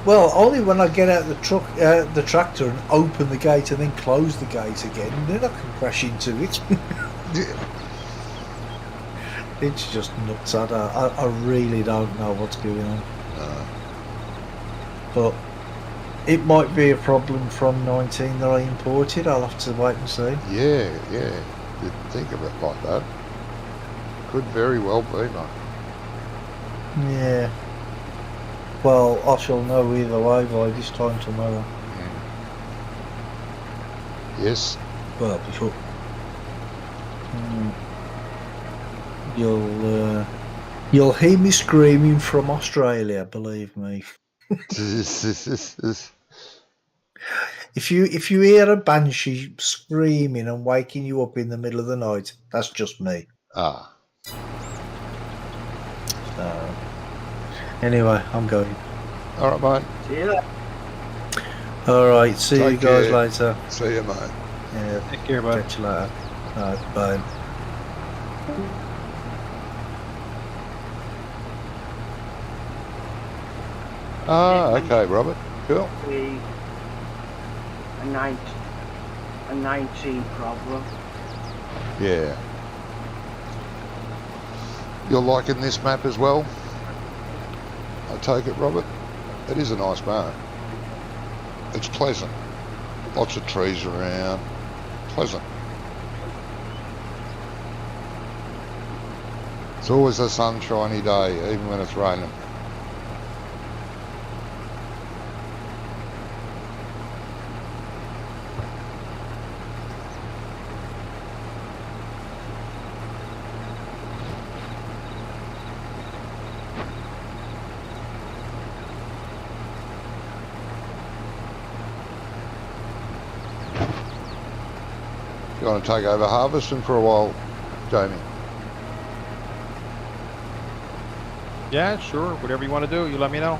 Well, only when I get out the tractor and open the gate and then close the gate again, then I can crash into it. It's just nuts. I really don't know what's going on. But it might be a problem from 19 that I imported. I'll have to wait and see. Yeah. Didn't think of it like that. Could very well be, mate. Yeah. Well, I shall know either way by this time tomorrow. Yes. Well, before. You'll hear me screaming from Australia, believe me. If you hear a banshee screaming and waking you up in the middle of the night, that's just me. Ah. So, anyway, I'm going. All right, mate. See you there. All right, see you Take guys care. later. See you, mate. Yeah, Take care, bud. catch you later. All right, bye. Ah, okay, Robert. Cool. A 19 problem. Yeah. You're liking this map as well? I take it, Robert? It is a nice map. It's pleasant. Lots of trees around. Pleasant. It's always a sunshiny day, even when it's raining. You want to take over harvesting for a while, Jamie? Yeah, sure. Whatever you want to do, you let me know.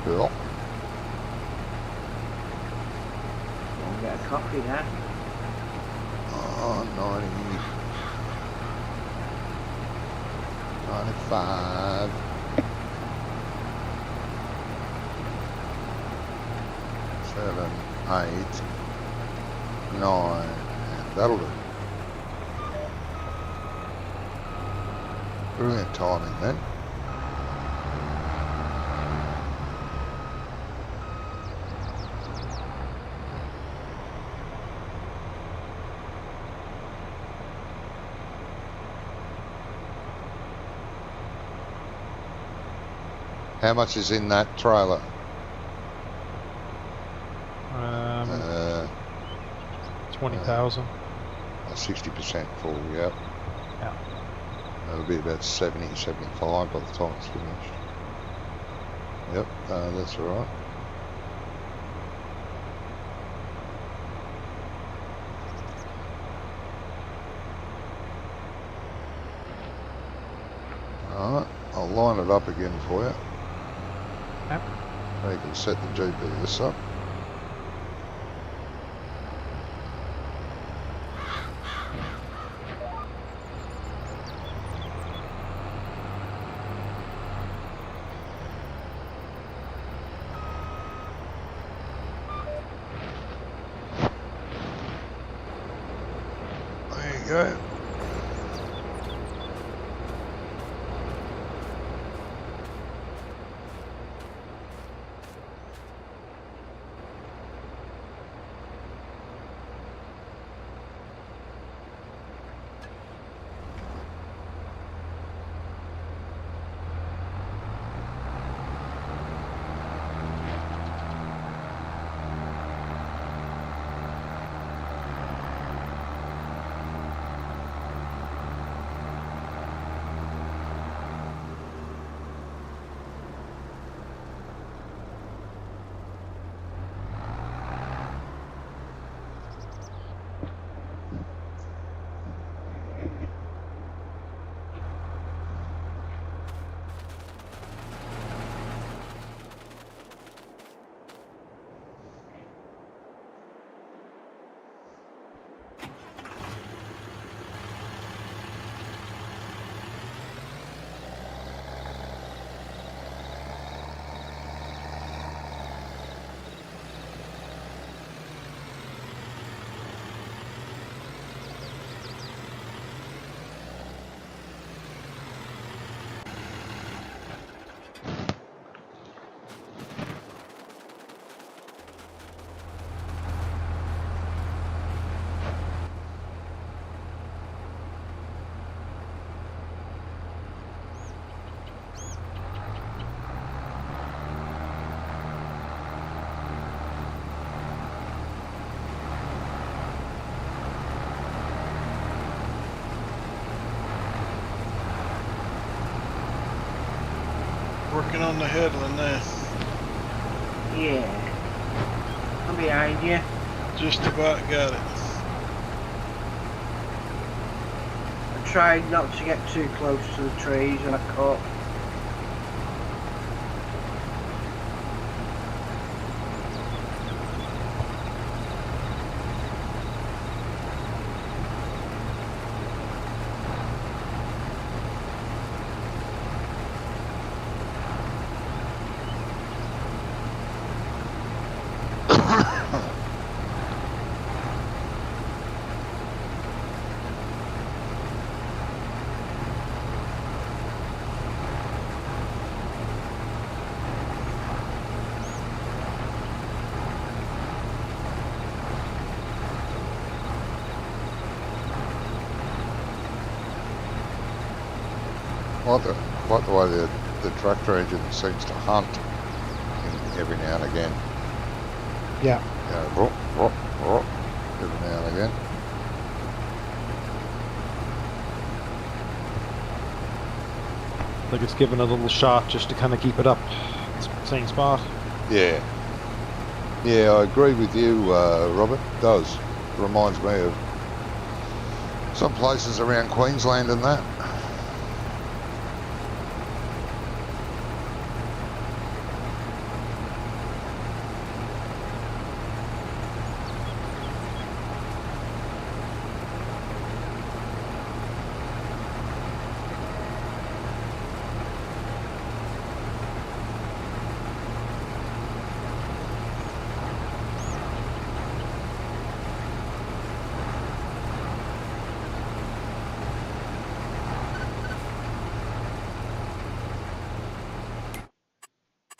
Cool. I'll get a coffee there. Oh, 90. 95. 7, 8, 9, and that'll do. Brilliant timing then. How much is in that trailer? 20,000. 60% full, yep. Yeah. That'll be about 70, 75 by the time it's finished. Yep, that's all right. Alright, I'll line it up again for you. Yep. So you can set the GPS up. There you go. Working on the headland there. Yeah. I'm behind you. Just about got it. I tried not to get too close to the trees and I caught. Like the way the tractor engine seems to hunt every now and again. Yeah. Every now and again. Like it's given a little shot just to kind of keep it up. It's same spot. Yeah. Yeah, I agree with you, Robert. It does. It reminds me of some places around Queensland and that.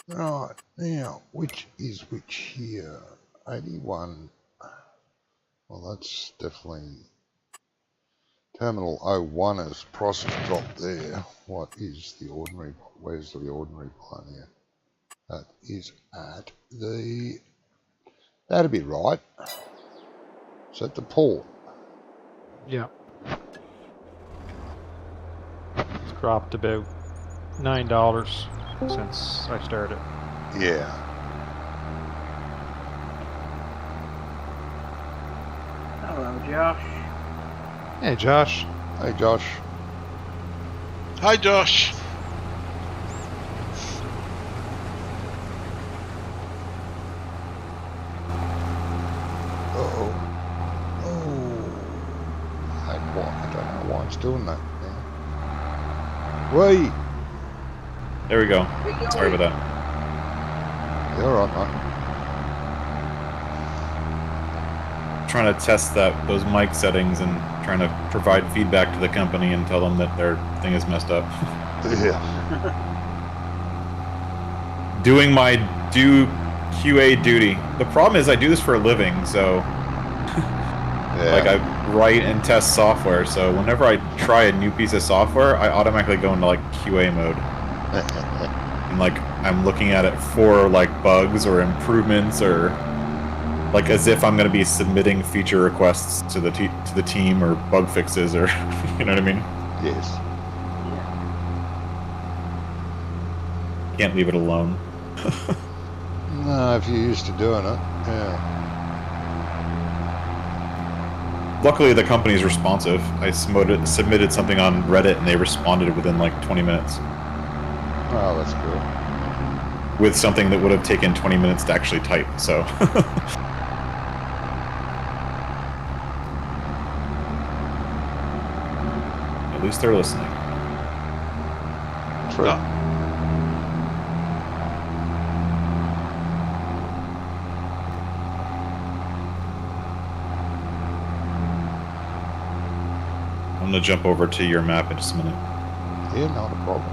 Right, now, which is which here? 81. Well, that's definitely... Terminal 01 is process drop there. What is the ordinary... Where's the ordinary plane here? That is at the... That'd be right. It's at the port. Yeah. It's dropped about $9 since I started. Yeah. Hello, Josh. Hey, Josh. Hey, Josh. Hi, Josh. Uh-oh. Oh. I don't know why it's doing that now. Wait. There we go. Sorry about that. You're all right, mate. Trying to test those mic settings and trying to provide feedback to the company and tell them that their thing is messed up. Yeah. Doing my QA duty. The problem is I do this for a living, so Yeah. like I write and test software. So whenever I try a new piece of software, I automatically go into like QA mode. And like I'm looking at it for like bugs or improvements or like as if I'm going to be submitting feature requests to the team or bug fixes or you know what I mean? Yes. Can't leave it alone. No, if you're used to doing it, yeah. Luckily, the company's responsive. I submitted something on Reddit and they responded within like 20 minutes. Oh, that's cool. With something that would have taken 20 minutes to actually type, so. At least they're listening. True. I'm gonna jump over to your map in just a minute. Yeah, not a problem.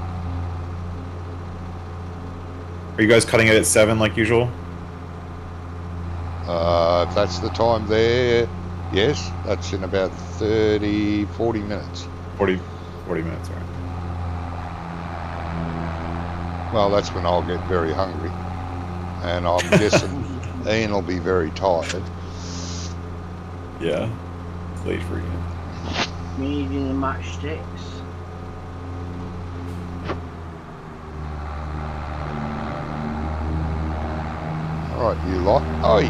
Are you guys cutting it at 7 like usual? If that's the time there, yes, that's in about 30, 40 minutes. 40 minutes, all right. Well, that's when I'll get very hungry. And I'm guessing Ian will be very tired. Yeah. It's late for you. Needing the matchsticks. Alright, you lot. Oi!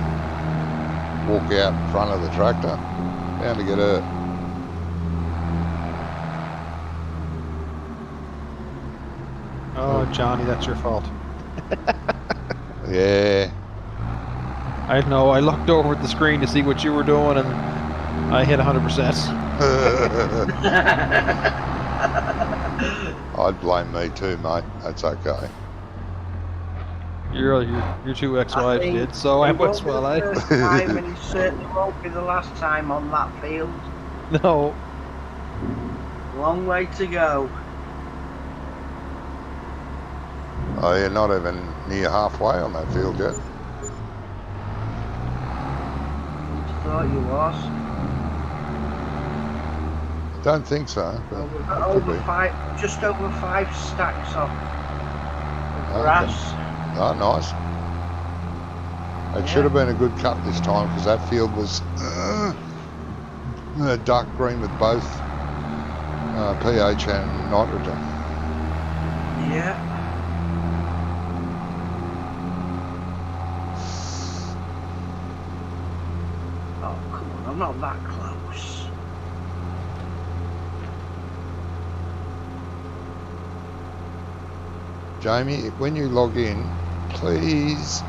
Walk out in front of the tractor. Bound to get hurt. Oh, Johnny, that's your fault. Yeah. I know, I looked over at the screen to see what you were doing and I hit 100%. I'd blame me too, mate. That's okay. Your two ex-wives did, so I might as well, eh? First time, and it certainly won't be the last time on that field. No. Long way to go. Oh, you're not even near halfway on that field yet. Thought you was. Don't think so. But Over five, just over 5 stacks of grass. Oh, nice. It should have been a good cut this time because that field was dark green with both pH and nitrogen. Yeah. I'm not that close. Jamie, when you log in, please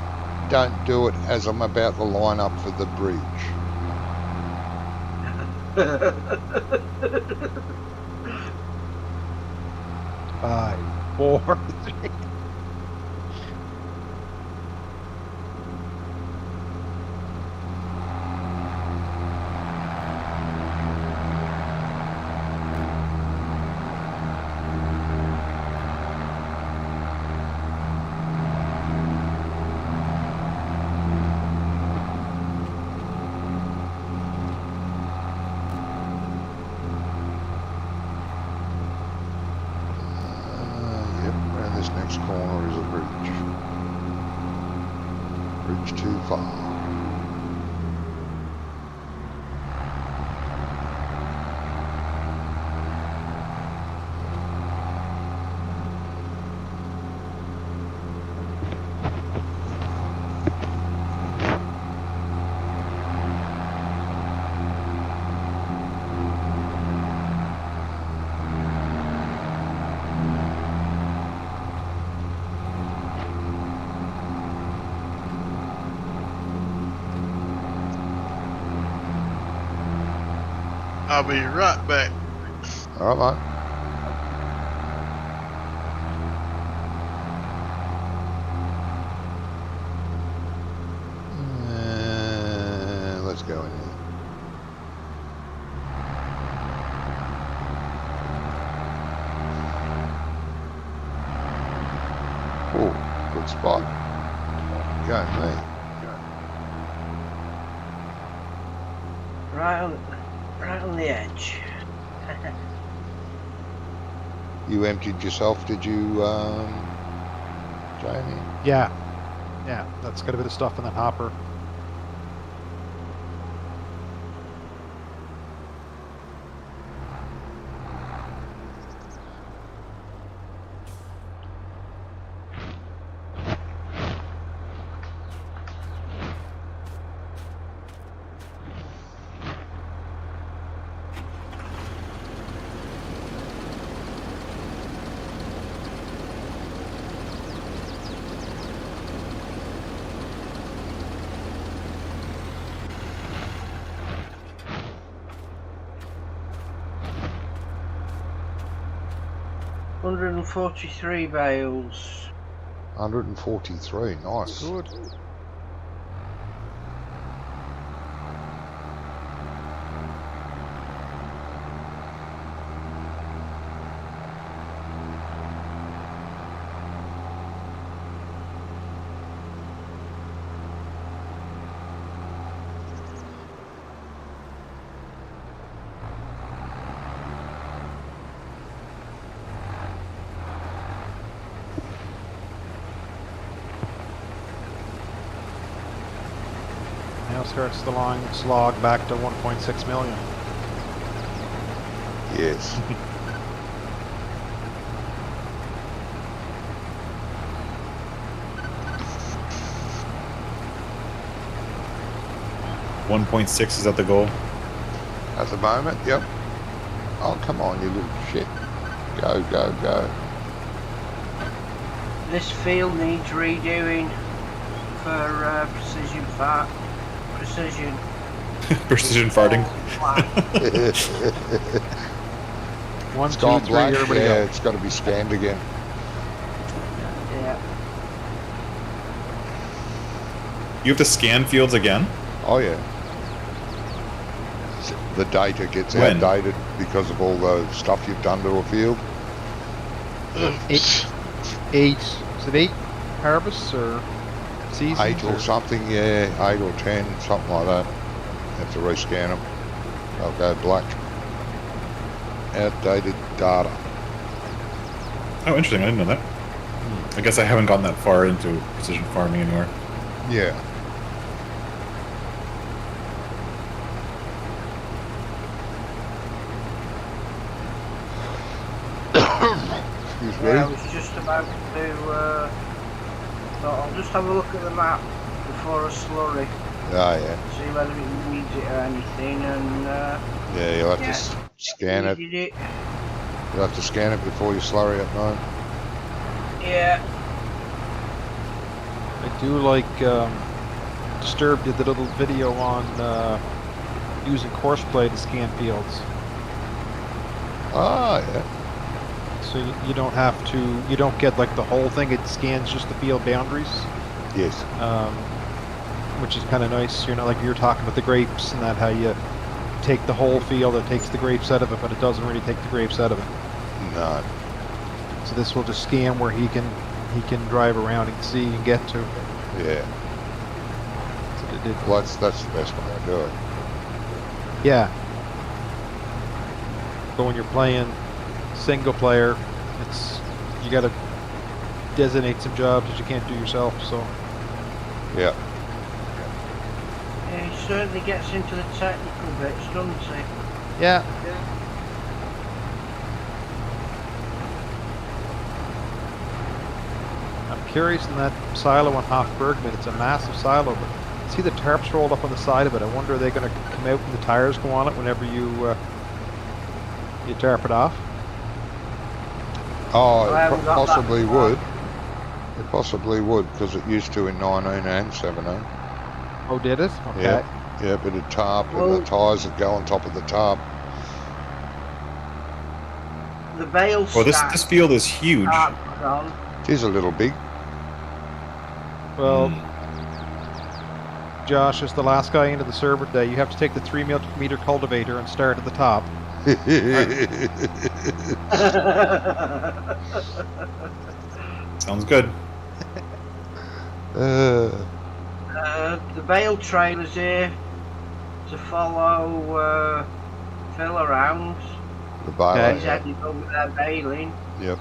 don't do it as I'm about to line up for the bridge. 5, 4, 3. Yep, around this next corner is a bridge. Bridge too far. I'll be right back. All right, mate. Let's go in here. Oh, good spot. Go me. Right on the edge. You emptied yourself, did you, Jamie? Yeah. Yeah, that's got to be the stuff in that hopper. $143 bales. 143, nice. Good. Now starts the long slog back to 1.6 million. Yes. .6 is that the goal? At the moment, yep. Oh, come on, you little shit. Go, go, go. This field needs redoing for precision fart. Precision. Precision farting. One, It's two, gone three, black. everybody Yeah, go. it's got to be scanned again. Yeah. You have to scan fields again? Oh, yeah. The data gets When? outdated because of all the stuff you've done to a field. Oops. 8. Is it 8 harvests or seasons? 8 or something, yeah. 8 or 10, something like that. Have to rescan them. They'll go black. Outdated data. Oh, interesting. I didn't know that. I guess I haven't gotten that far into precision farming anymore. Yeah. Excuse me. Yeah, I was just about to. Thought I'll just have a look at the map before I slurry. Oh, yeah. see whether it needs it or anything, and Yeah, you'll have yeah, to scan it. needed it. You'll have to scan it before you slurry at night. Yeah, I do like Disturbed did the little video on using courseplay to scan fields. Ah, yeah. So you don't have to, you don't get like the whole thing. It scans just the field boundaries, Yes. which is kind of nice. You're not like you're talking about the grapes and that how you take the whole field. It takes the grapes out of it, but it doesn't really take the grapes out of it. No. So this will just scan where he can drive around and see and get to. Yeah. So it did. Well, that's the best way to do it. Yeah. But when you're playing single player, it's you got to designate some jobs that you can't do yourself. So Yeah. yeah, he certainly gets into the technical bits, doesn't he? yeah. I'm curious in that silo on Half Bergman. It's a massive silo, but see the tarps rolled up on the side of it. I wonder are they going to come out and the tires go on it whenever you tarp it off? Oh, I haven't it got that possibly far. would. It possibly would, because it used to in 19 and 17. Oh, did it? Okay. Yeah. Yeah, a bit of tarp Well- and the tyres that go on top of the tarp. The bale Well, stack this field is huge. tarp was on. It is a little big. Well, Hmm. Josh is the last guy into the server today. You have to take the 3-meter cultivator and start at the top. Sounds good. The bale trailers here to follow Phil around. The baler, Okay. He's yeah. heading over there bailing. Yep.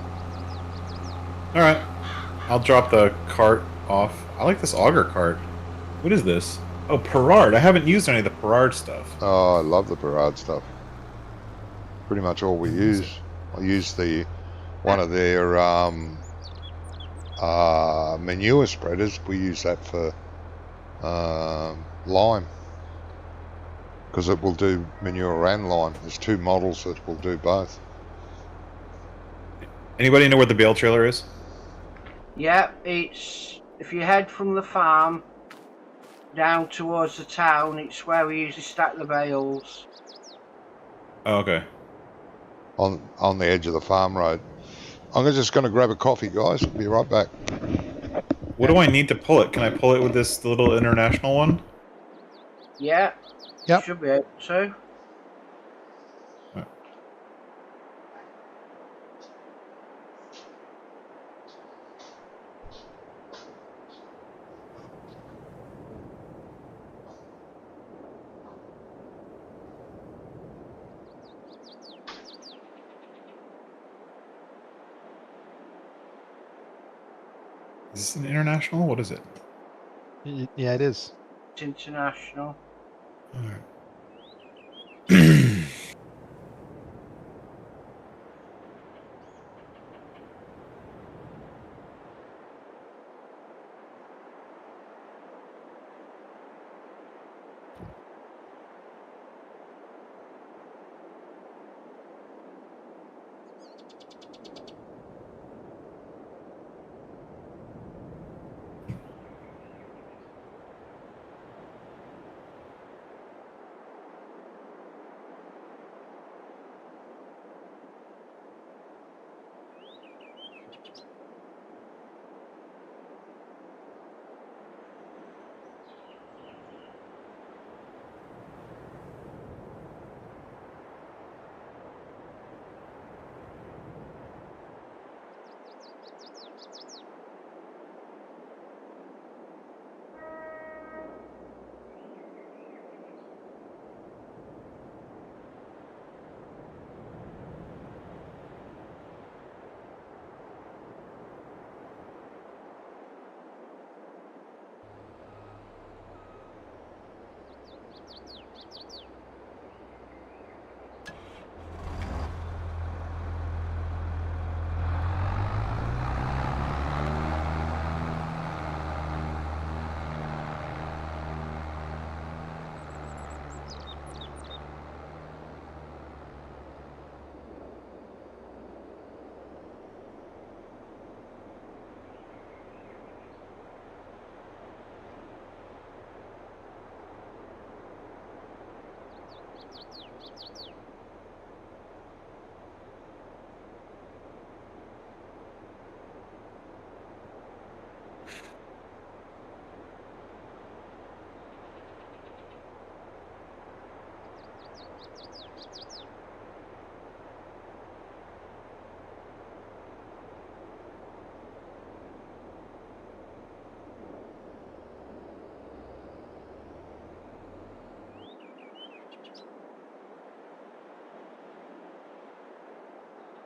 All right, I'll drop the cart off. I like this auger cart. What is this? Oh, Perard. I haven't used any of the Perard stuff. Oh, I love the Berard stuff. Pretty much all we Use use. I use one of their manure spreaders. We use that for lime, because it will do manure and lime. There's two models that will do both. Anybody know where the bale trailer is? Yeah, it's if you head from the farm down towards the town, it's where we usually stack the bales. Oh, okay. On the edge of the farm road. I'm just going to grab a coffee, guys. I'll be right back. What do I need to pull it? Can I pull it with this little international one? Yeah, Yep. should be able to. Is this an international? What is it? Yeah, it is. It's international. Alright.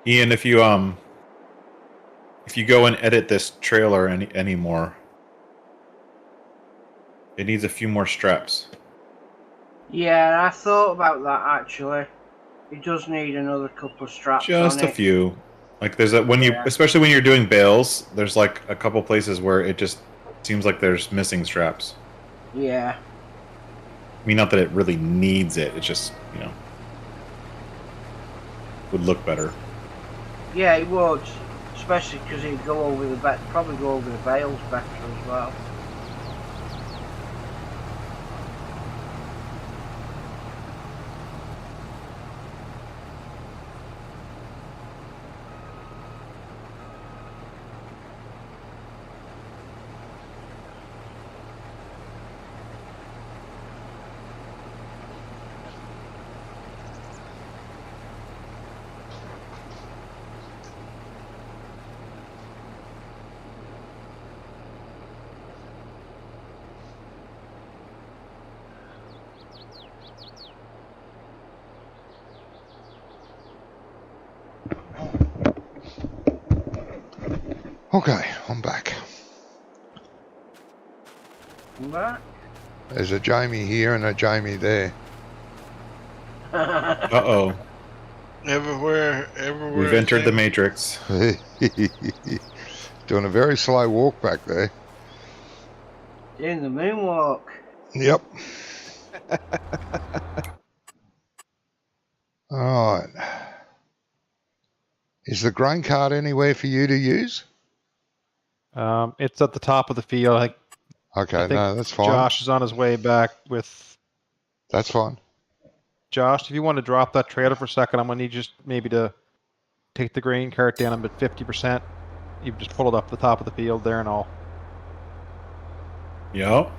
Ian, if you go and edit this trailer anymore, it needs a few more straps. Yeah, I thought about that actually. It does need another couple of straps Just on a it. few. Like there's a especially when you're doing bales, there's like a couple places where it just seems like there's missing straps. Yeah. I mean, not that it really needs it. It's just, you know, would look better. Yeah, it would. Especially because it'd go over the probably go over the bales better as well. Okay, I'm back. Come back. There's a Jamie here and a Jamie there. Uh-oh. Everywhere. We've entered the Matrix. Doing a very slow walk back there. Doing the moonwalk. Yep. Alright. Is the grain cart anywhere for you to use? It's at the top of the field. I Okay, think no, that's fine. Josh is on his way back with... That's fine. Josh, if you want to drop that trailer for a second, I'm going to need you just maybe to take the grain cart down about 50%. You just pull it up the top of the field there and all. Yep.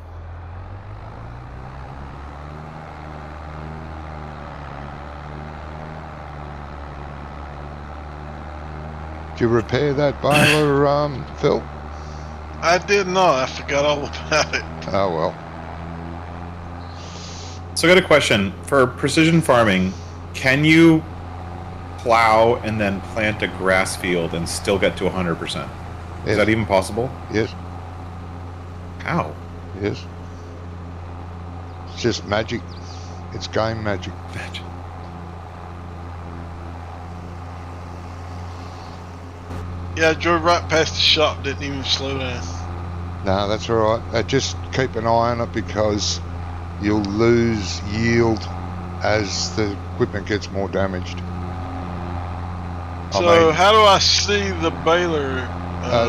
Did you repair that baler, Phil? I did not. I forgot all about it. Oh, well. So I got a question. For precision farming, can you plow and then plant a grass field and still get to 100%? Is Yes. that even possible? Yes. How? Yes. It's just magic. It's game magic. Yeah, I drove right past the shop. Didn't even slow down. No, that's all right. Just keep an eye on it because you'll lose yield as the equipment gets more damaged. So how do I see the baler?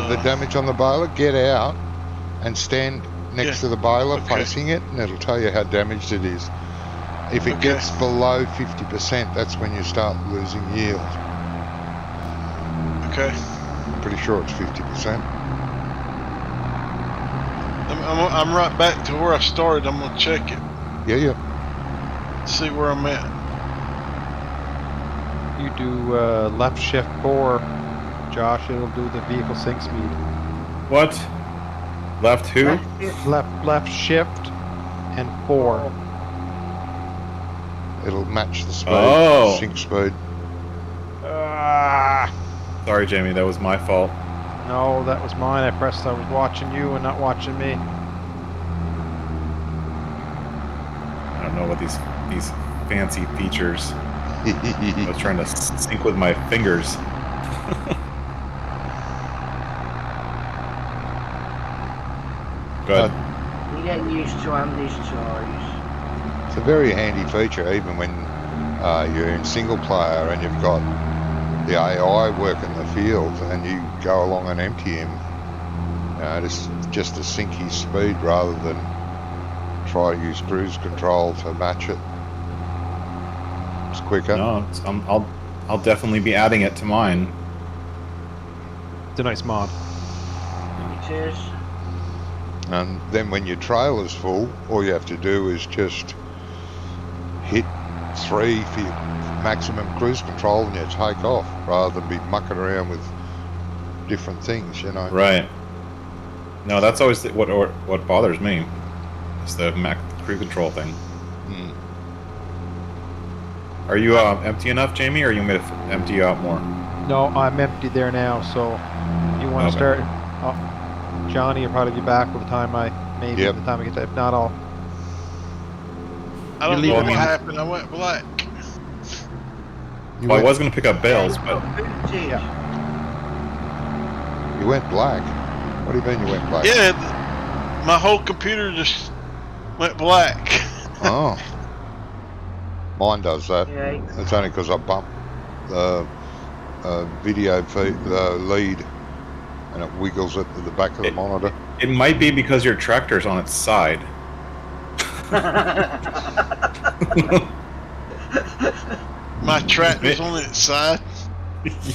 The damage on the baler, get out and stand next to the baler facing it, and it'll tell you how damaged it is. If it gets below 50%, that's when you start losing yield. Okay. I'm pretty sure it's 50%. I'm right back to where I started. I'm gonna check it. Yeah. See where I'm at. You do left shift 4, Josh. It'll do the vehicle sync speed. What? Left who? Left shift and 4. It'll match the speed, Oh. sync speed. Sorry, Jamie. That was my fault. No, that was mine. I was watching you and not watching me. I don't know what these fancy features. I was trying to sync with my fingers. Good. You get used to Andy's toys. It's a very handy feature even when you're in single player and you've got the AI working the field and you go along and empty him. Just to sync his speed rather than try to use cruise control to match it. It's quicker. No, I'll definitely be adding it to mine. It's a nice mod. It is. And then when your trailer's full, all you have to do is just hit 3 for your maximum cruise control, and you take off rather than be mucking around with different things, you know. Right. No, that's always what bothers me. It's the cruise control thing. Hmm. Are you empty enough, Jamie, or you want me to empty you out more? No, I'm empty there now, so you want to Okay. start? Oh, Johnny will probably be back by the time I get to. If not, I'll. I don't You know leave what it. happened. I went black. Well, I was going to pick up bales, but You went black. What do you mean you went black? Yeah, my whole computer just went black. Oh. Mine does that. Yeah. It's only because I bumped the video feed, the lead, and it wiggles it to the back of the monitor. it might be because your tractor's on its side. My tractor's on its side.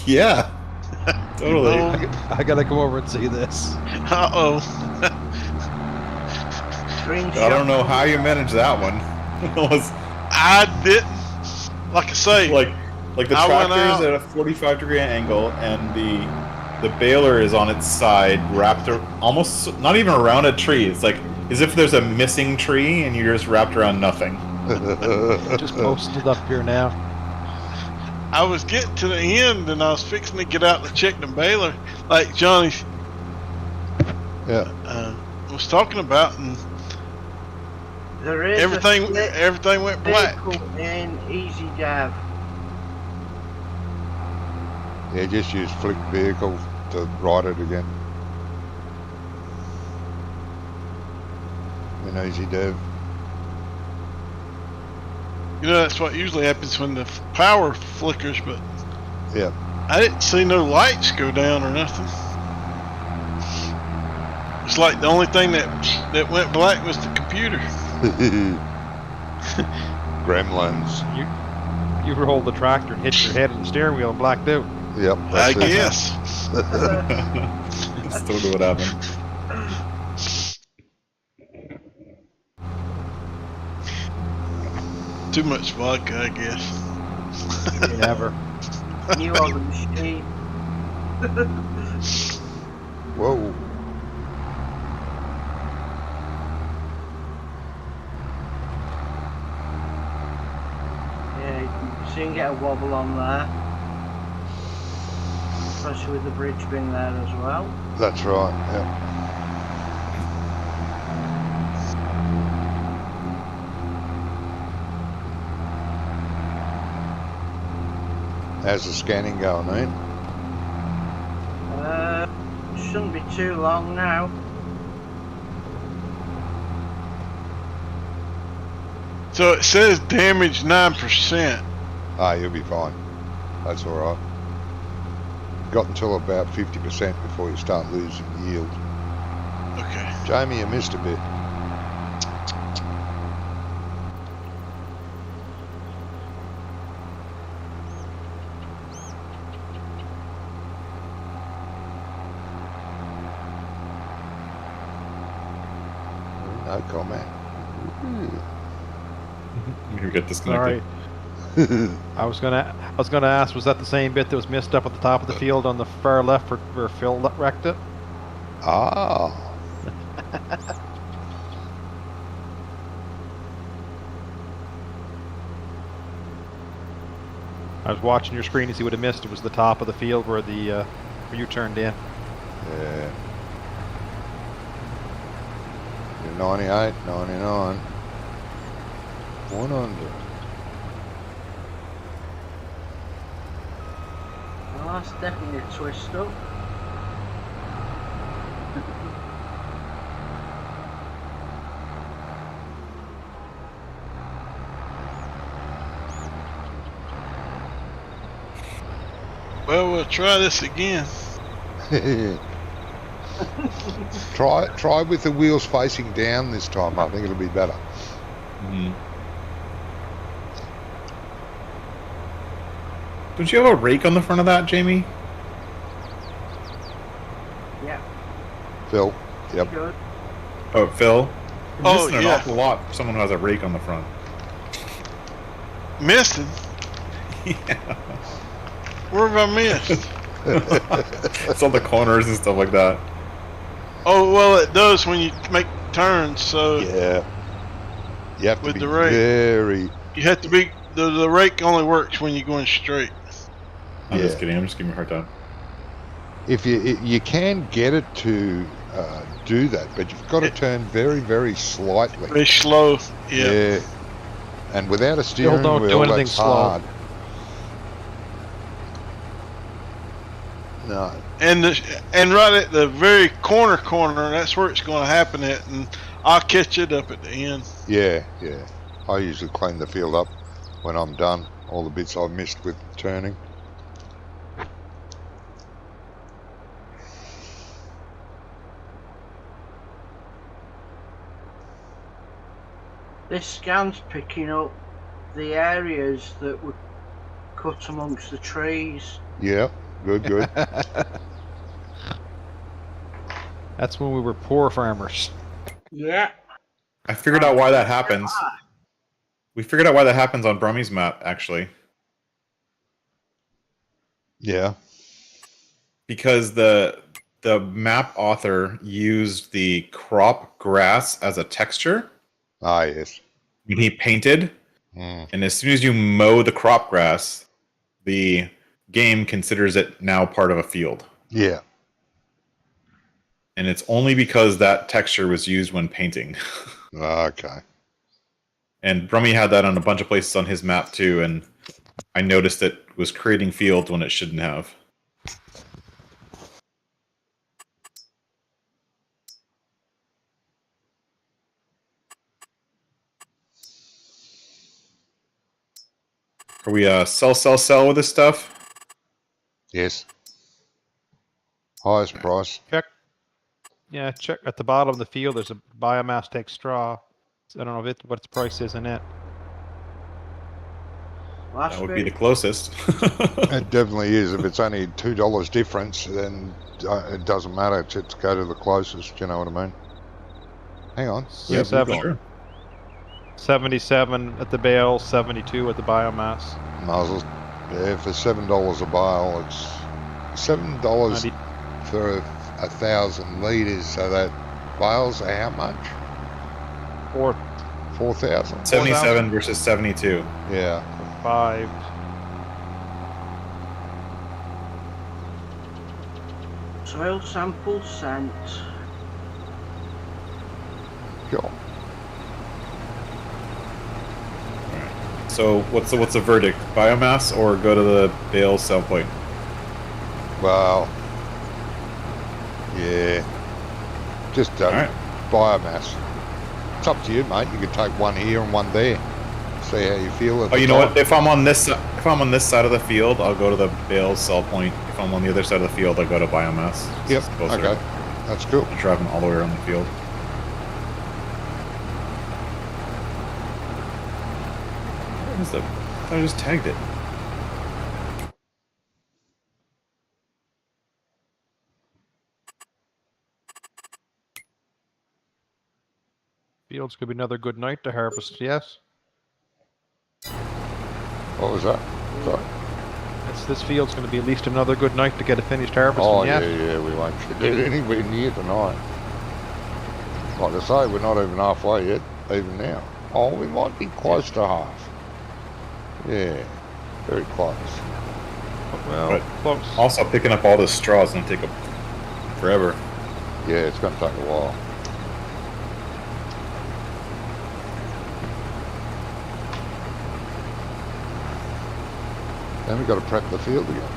Yeah. Totally. I gotta go over and see this. Uh-oh. I don't know how you managed that one. It was I didn't. Like I say, like the I went tractor is out. at a 45-degree angle, and the baler is on its side, wrapped almost not even around a tree. It's like as if there's a missing tree, and you're just wrapped around nothing. Just posted it up here now. I was getting to the end, and I was fixing to get out to check the baler, like Johnny Yeah. was talking about, and There is everything went black. in Easy Dav. Yeah, just use flick vehicle to ride it again. In Easy Dev. You know, that's what usually happens when the power flickers, but Yeah. I didn't see no lights go down or nothing. It's like the only thing that went black was the computer. Gremlins. You rolled the tractor and hit your head on the steering wheel and blacked out. Yep. I That's it. guess. That's totally what happened. Too much vodka, I guess. Never. You are the machine. Whoa. Yeah, you can soon get a wobble on there. Especially with the bridge being there as well. That's right. Yeah. How's the scanning going, Ian? Shouldn't be too long now. So it says damage 9%. Ah, you'll be fine. That's all right. Got until about 50% before you start losing yield. Okay. Jamie, you missed a bit. No comment. You get disconnected. Sorry. I was gonna ask, was that the same bit that was missed up at the top of the field on the far left where Phil wrecked it? Ah. I was watching your screen to see what I missed. It was the top of the field where the where you turned in. Yeah. You're 98, 99. 100. Well, that's definitely a twist up. Well, we'll try this again. Try with the wheels facing down this time. I think it'll be better. Mhm. Don't you have a rake on the front of that, Jamie? Yeah, Phil. Yep. good. Oh, Phil? You're Oh, missing an yeah. awful lot for someone who has a rake on the front. Missed him? Yeah. Where have I missed? It's all the corners and stuff like that. Oh, well, it does when you make turns, so Yeah. You have to With be the rake. very. you have to be, the rake only works when you're going straight. I'm just Yeah. kidding. I'm just giving you a hard time. If you can get it to do that, but you've got to turn very, very slightly. Very slow, yeah. And without a steering don't do wheel, anything that's slow. hard. No. And right at the very corner, that's where it's going to happen at, and I'll catch it up at the end. Yeah. I usually clean the field up when I'm done. All the bits I've missed with turning. This scan's picking up the areas that were cut amongst the trees. Yeah. Good. That's when we were poor farmers. Yeah. I figured out why that happens. We figured out why that happens on Brummy's map, actually. Yeah. Because the map author used the crop grass as a texture Ah, yes. when he painted. And as soon as you mow the crop grass, the game considers it now part of a field. Yeah. And it's only because that texture was used when painting. Okay. And Brummy had that on a bunch of places on his map too, and I noticed it was creating fields when it shouldn't have. Are we sell with this stuff? Yes. Highest price. Check. Yeah, check at the bottom of the field. There's a biomass take straw. I don't know what its price is in it. That would be the closest. It definitely is. If it's only $2 difference, then it doesn't matter. Just go to the closest. You know what I mean? Hang on. Yeah, Where's it gone? Sure. 77 at the bale, 72 at the biomass. Muzzles. Yeah, for $7 a bale, it's $7 for 1,000 litres. So that bales are how much? 4,000. 77 versus 72. Yeah. 5. Soil sample sent. Sure. So what's the verdict? Biomass or go to the bale sell point? Well, yeah. Just Alright. biomass. It's up to you, mate. You could take one here and one there. See how you feel. Oh, you know what? If I'm on this side of the field, I'll go to the bale sell point. If I'm on the other side of the field, I'll go to biomass. It's Yep. just closer. Okay. That's cool. You're driving all the way around the field. Where is the? I just tagged it. Fields could be another good night to harvest, yes. What was that? Sorry. This field's going to be at least another good night to get a finished harvest. Oh, yes. yeah, we won't get anywhere near tonight. Like I say, we're not even halfway yet, even now. Oh, we might be close to half. Yeah, very close. Well, But close. also picking up all this straw is going to take forever. Yeah, it's going to take a while. Then we've got to prep the field again.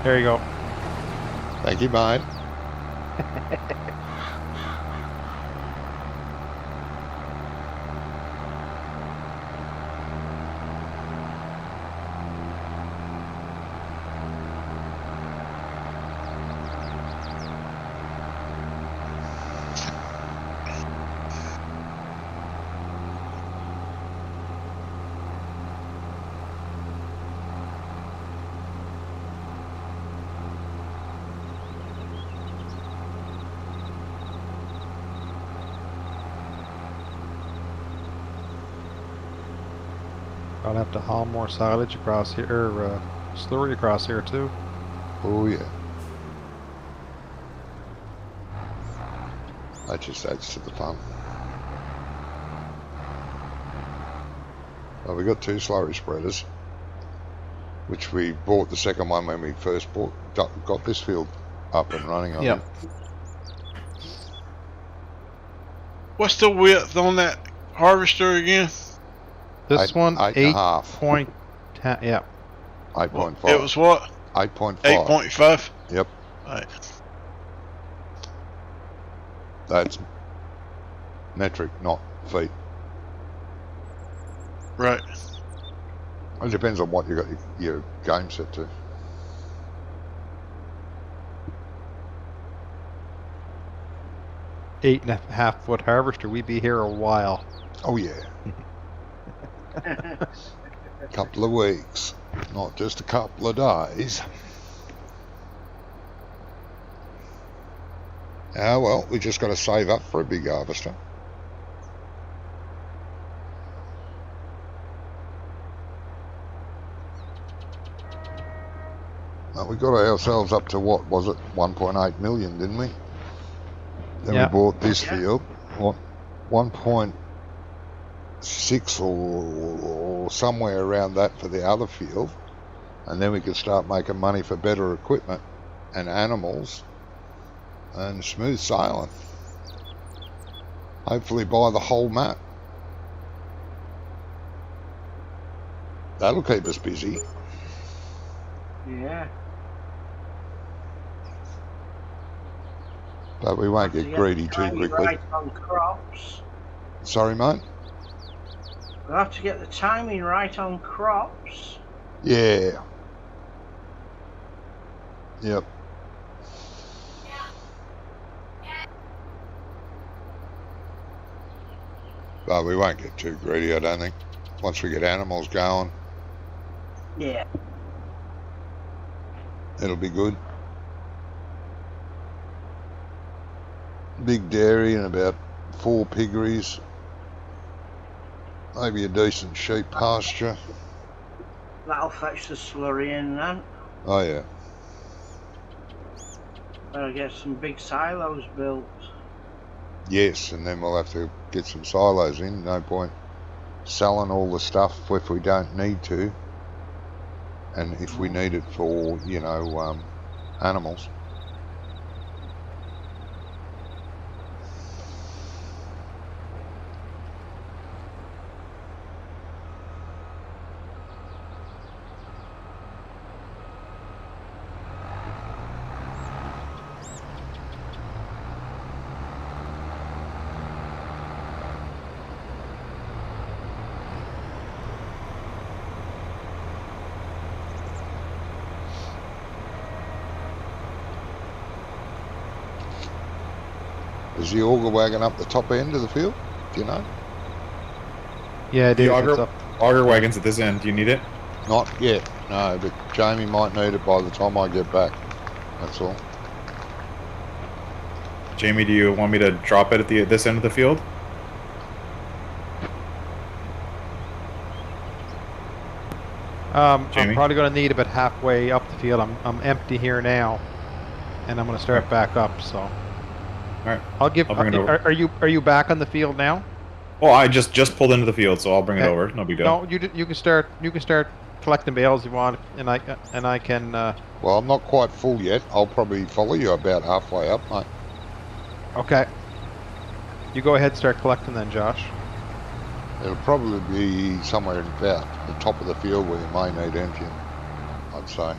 There you go. Thank you, mate. I'll have to haul more silage across here, or slurry across here too. Oh yeah. That just adds to the fun. Well, we got 2 slurry spreaders, which we bought the second one when we first got this field up and running. Yeah. What's the width on that harvester again? This one, 8.5. 8.10. Yeah. 8.5. It was what? 8.5. 8.5? Yep. Right. That's metric, not feet. Right. It depends on what you got your game set to. Eight and a half foot harvester. We'd be here a while. Oh yeah. Couple of weeks, not just a couple of days. Ah well, we just got to save up for a big harvester. Well, we got ourselves up to, what was it, 1.8 million, didn't we? Then Yeah. we bought this field. What, 1.6 or somewhere around that for the other field, and then we could start making money for better equipment and animals and smooth sailing. Hopefully buy the whole map. That'll keep us busy. Yeah. But we won't To get greedy too timing quickly. right on crops. Sorry, mate? We'll have to get the timing right on crops. Yeah. Yep. But we won't get too greedy, I don't think. Once we get animals going, Yeah. it'll be good. Big dairy and about 4 piggeries. Maybe a decent sheep pasture. That'll fetch the slurry in then. Oh yeah. Better get some big silos built. Yes, and then we'll have to get some silos in. No point selling all the stuff if we don't need to. And if we need it for, you know, animals. Is the auger wagon up the top end of the field? Do you know? Yeah, I do. The It's up. auger wagon's at this end. Do you need it? Not yet, no, but Jamie might need it by the time I get back. That's all. Jamie, do you want me to drop it at this end of the field? I'm Jamie? probably going to need about halfway up the field. I'm empty here now, and I'm going to start back up. So, all right. I'll give. I'll bring it over. Are you back on the field now? Well, I just pulled into the field, so I'll bring it Okay. over. No big deal. No, you can start. You can start collecting bales if you want, and I can. Well, I'm not quite full yet. I'll probably follow you about halfway up, mate. Okay. You go ahead and start collecting then, Josh. It'll probably be somewhere about the top of the field where you may need emptying, I'd say.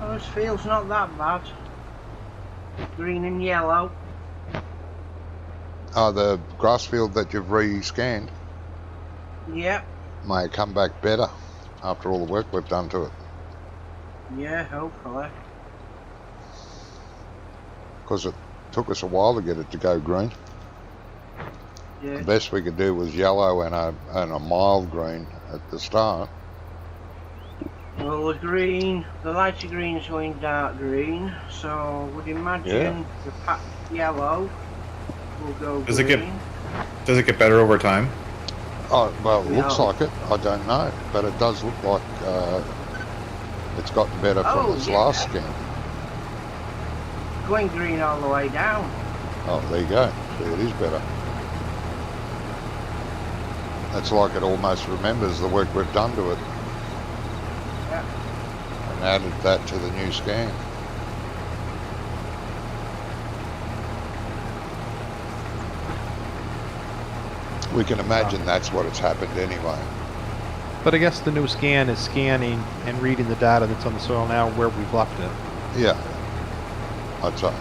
Oh, this field's not that bad. Green and yellow. Oh, the grass field that you've re-scanned Yep. may have come back better after all the work we've done to it. Yeah, hopefully. Because it took us a while to get it to go green. Yeah. The best we could do was yellow and a mild green at the start. Well, the lighter green's going dark green, so I would imagine the packed yellow will go Does green. it get better over time? Oh, well, it looks No. like it. I don't know, but it does look like it's gotten better from Oh, its yeah. last scan. Going green all the way down. Oh, there you go. See, it is better. It's like it almost remembers the work we've done to it. Yeah. And added that to the new scan. We can imagine that's what has happened anyway. But I guess the new scan is scanning and reading the data that's on the soil now where we've left it. Yeah, I'd say.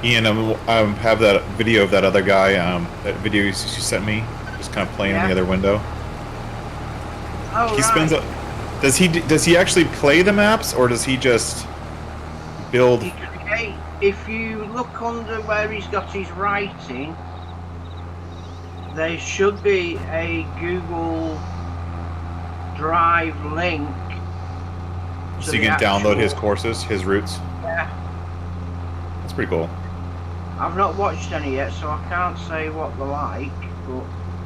Ian, I have that video of that other guy. That video you sent me, just kind of playing in the other window. Oh, He right. spends. Does he actually play the maps, or does he just build? He create, if you look under where he's got his writing, there should be a Google Drive link. So to you the can download his actual- courses, his routes. Yeah. That's pretty cool. I've not watched any yet, so I can't say what they're like. But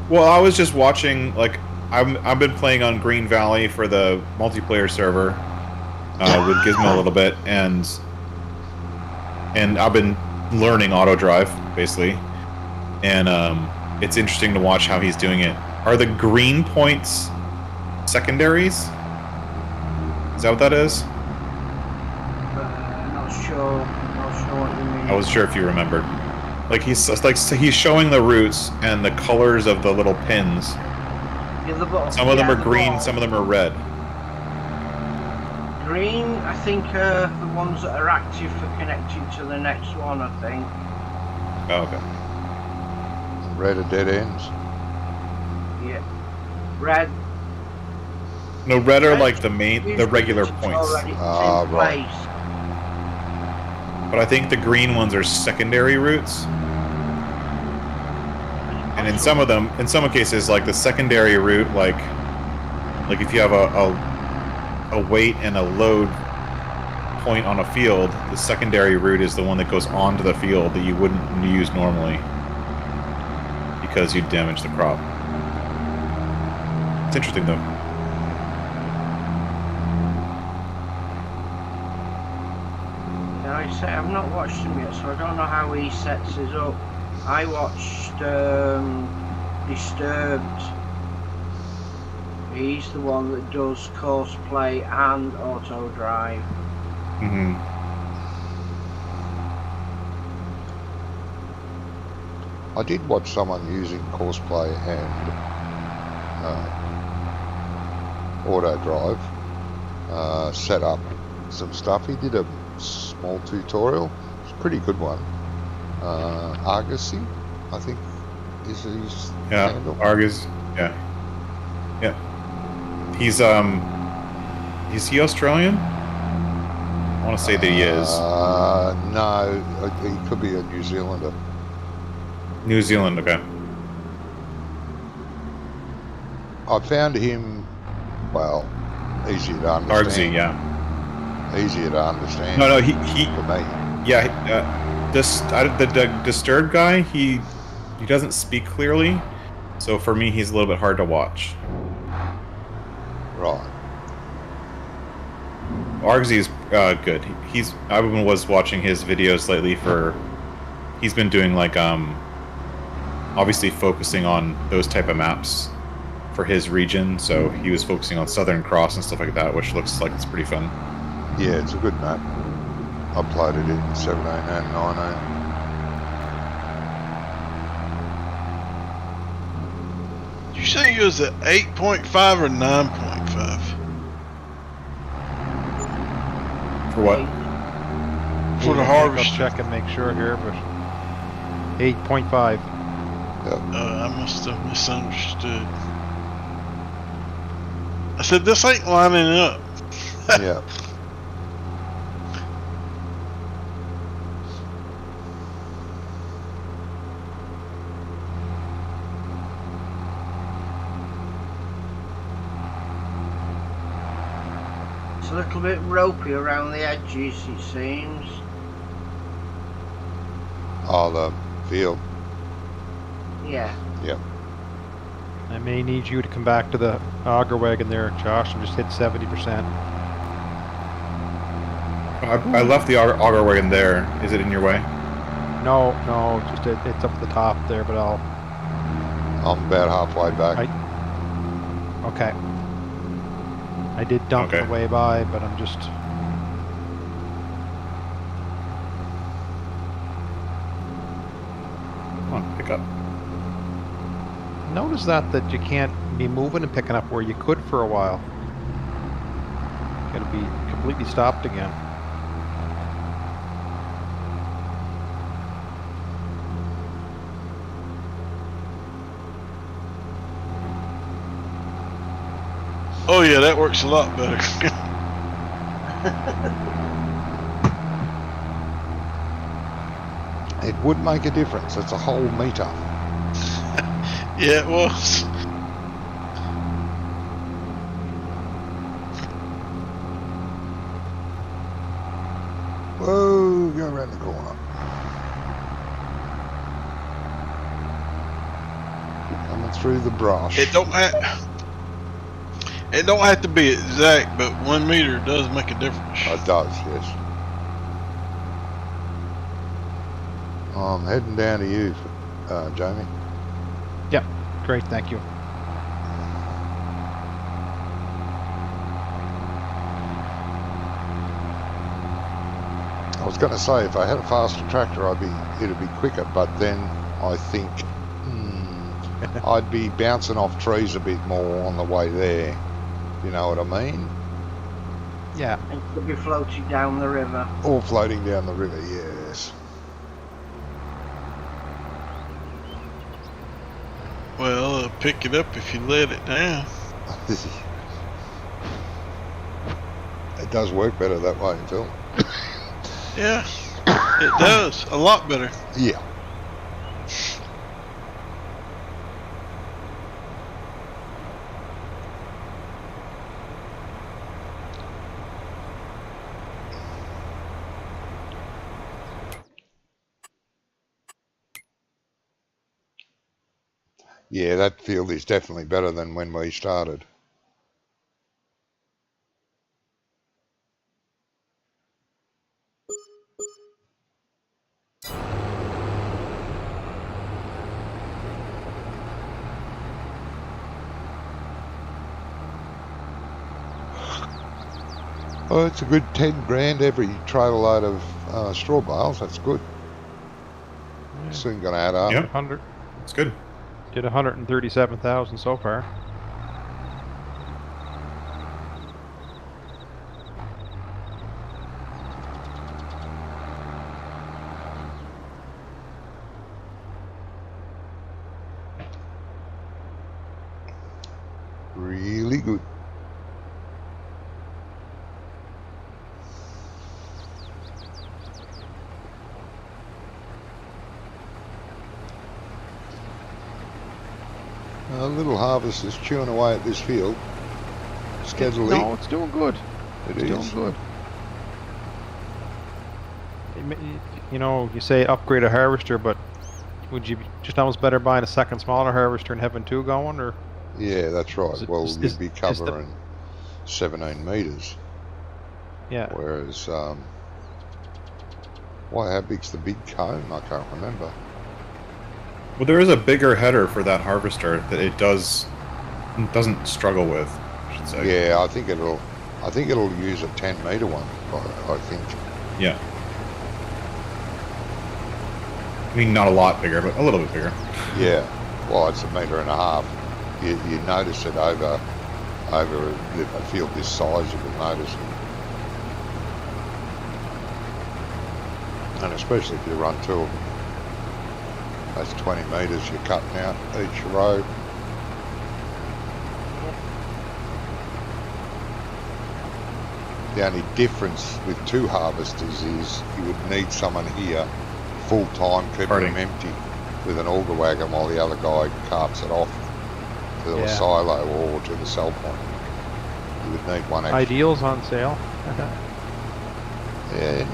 Well, I was just watching. Like, I've been playing on Green Valley for the multiplayer server with Gizmo a little bit, and I've been learning auto drive basically, and it's interesting to watch how he's doing it. Are the green points secondaries? Is that what that is? not sure. Not sure what you mean. I wasn't sure if you remembered. Like he's showing the routes and the colors of the little pins. Yeah, the ball- Some of them yeah, are the green, ball. some of them are red. Green, I think, are the ones that are active for connecting to the next one. I think. Oh, okay. Red are dead ends. Yeah. Red. No, red are Red like the regular it's points. already in Ah, right. place. But I think the green ones are secondary routes. And in some cases, like the secondary route, like if you have a weight and a load point on a field, the secondary route is the one that goes onto the field that you wouldn't use normally because you'd damage the crop. It's interesting though. Yeah, like I say, I've not watched him yet, so I don't know how he sets his up. I watched Disturbed. He's the one that does course play and auto drive. Mm-hmm. I did watch someone using Courseplay and auto drive set up some stuff. He did a small tutorial. It's a pretty good one. Argosy, I think, is his handle. Argus. Yeah. He's is he Australian? I want to say that he is. No, he could be a New Zealander. New Zealand, okay. I found him, well, easier to Argsy, understand. yeah. Easier to understand. No, he for me. yeah. The Disturbed guy, he doesn't speak clearly, so for me he's a little bit hard to watch. Right. Argsy is good. I was watching his videos lately for. He's been doing like obviously focusing on those type of maps for his region. So he was focusing on Southern Cross and stuff like that, which looks like it's pretty fun. Yeah, it's a good map. Uploaded it in 17 and 19. Did you say it was at 8.5 or 9.5? For what? For the I'll harvest. check and make sure here, but 8.5. I must have misunderstood. I said, this ain't lining up. Yeah. It's a little bit ropey around the edges, it seems. Oh, the field. Yeah. Yep. I may need you to come back to the auger wagon there, Josh, and just hit 70%. I left the auger wagon there. Is it in your way? No, just it's up at the top there, but I'll... I'm about halfway back. Okay. I did dump Okay. the way by, but I'm just... Come on, pick up. Notice that you can't be moving and picking up where you could for a while. Gotta be completely stopped again. Oh yeah, that works a lot better. It would make a difference. It's a whole meter. Yeah, it was. Whoa, go around the corner. Coming through the brush. It don't have to be exact, but 1 meter does make a difference. It does, yes. I'm heading down to you, Jamie. Yeah, great, thank you. I was going to say if I had a faster tractor, it'd be quicker. But then I think I'd be bouncing off trees a bit more on the way there. You know what I mean? Yeah. And could be floating down the river. Or floating down the river, yes. Well, pick it up if you let it down. It does work better that way, Phil. Yeah, it does. A lot better. Yeah. Yeah, that field is definitely better than when we started. Oh, it's a good 10 grand every trailer load of straw bales. That's good. Yeah. Soon going to add up. Yep. 100. It's good. Did 137,000 so far. Really good. A little harvest is chewing away at this field steadily. No, it's doing good. It It's is. doing good. You know, you say upgrade a harvester, but would you be just almost better buying a second smaller harvester and having two going, or? Yeah, that's right. Is it- Well, is- you'd be is the- covering 17 metres. Yeah. Whereas, how big's the big cone? I can't remember. Well, there is a bigger header for that harvester that it doesn't struggle with, I should say. Yeah, I think it'll use a 10-metre one. I think. Yeah. I mean, not a lot bigger, but a little bit bigger. Yeah. Well, it's 1.5 metres. You notice it over a field this size. You will notice it. And especially if you run two of them. That's 20 metres you're cutting out each row. The only difference with 2 harvesters is you would need someone here full time keeping them empty with an auger wagon while the other guy carts it off to the silo or to the sell point. You would need one extra. Ideals on sale. Yeah,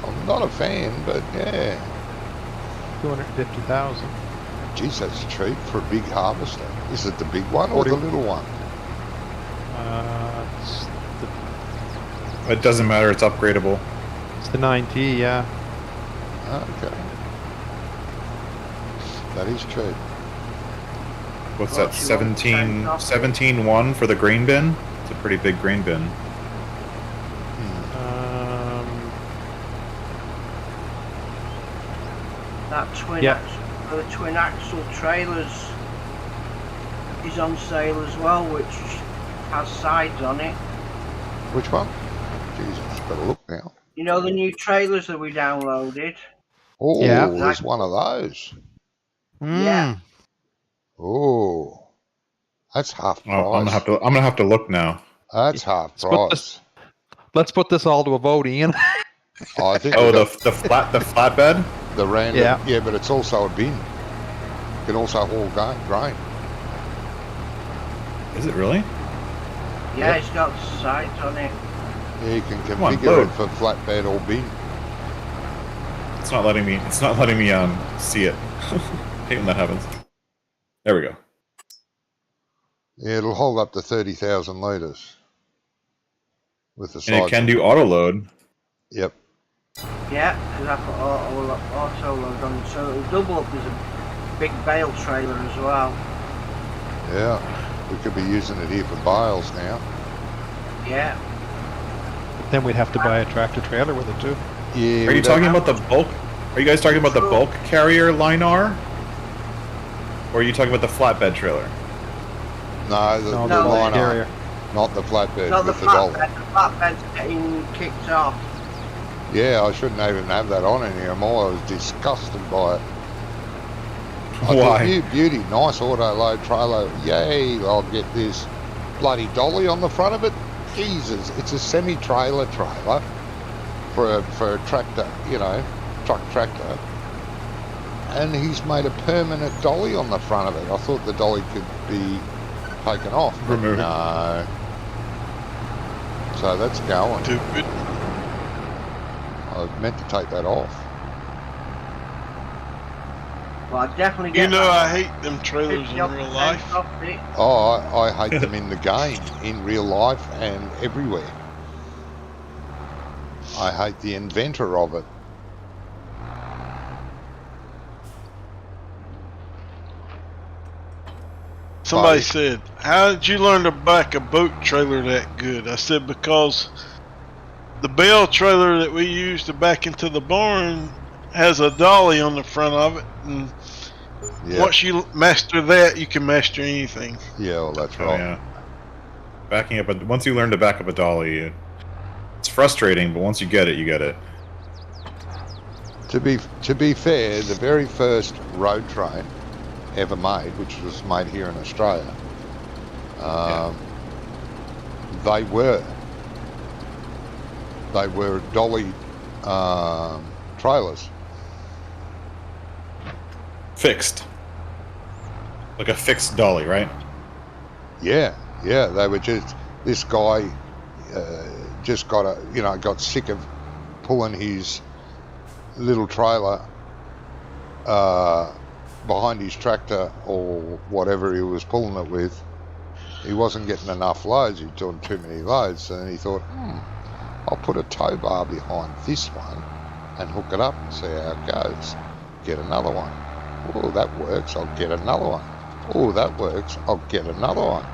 I'm not a fan, but yeah. 250,000. Geez, that's cheap for a big harvester. Is it the big one or the little one? It's It doesn't matter, it's upgradable. the 9T, yeah. Okay. That is cheap. What's that, 17.1 for the grain bin? It's a pretty big grain bin. That the twin axle trailers is on sale as well, which has sides on it. Which one? Jesus, got to look now. You know the new trailers that we downloaded? Oh, Yeah. there's one of those. Yeah. Oh, that's half price. Oh, I'm gonna have to look now. That's half price. Let's put this all to a vote, Ian. I think. Oh, the flatbed. The random. Yeah, but it's also a bin. You can also haul grain. Is it really? Yeah, it's got sides on it. Yeah, you can configure it for flatbed or bin. It's not letting me. It's not letting me see it. Hate when that happens. There we go. Yeah, it'll hold up to 30,000 litres with the And sides. it can do auto load. Yep. Yeah, because I put auto load on it, so it'll double up as a big bale trailer as well. Yeah, we could be using it here for bales now. Yeah. But then we'd have to buy a tractor trailer with it too. Yeah. Are you talking about the bulk? Are you guys talking about the bulk carrier line R? Or are you talking about the flatbed trailer? No, the the line carrier. not the flatbed Not the with the dollar. flatbed. The flatbed's getting kicked off. Yeah, I shouldn't even have that on anymore. I was disgusted by it. I Why? thought, you beauty, nice auto load trailer. Yay, I'll get this bloody dolly on the front of it. Jesus, it's a semi-trailer trailer for a tractor, truck tractor. And he's made a permanent dolly on the front of it. I thought the dolly could be taken off. Removed. No. So that's going. Stupid. I meant to take that off. Well, I definitely You get know that I hate them trailers in 50% real life. off it. Oh, I hate them in the game, in real life and everywhere. I hate the inventor of it. Somebody said, how did you learn to back a boat trailer that good? I said, because the bale trailer that we use to back into the barn has a dolly on the front of it, and once you master that, you can master anything. Yeah, well, that's Oh, right. yeah. Backing up once you learn to back up a dolly, it's frustrating, but once you get it, you get it. To be fair, the very first road train ever made, which was made here in Australia, they were dolly trailers. Fixed. Like a fixed dolly, right? Yeah, they were just, this guy just got sick of pulling his little trailer behind his tractor or whatever he was pulling it with. He wasn't getting enough loads, he'd done too many loads, and he thought, I'll put a tow bar behind this one and hook it up and see how it goes. Get another one. Oh, that works, I'll get another one. Oh, that works, I'll get another one.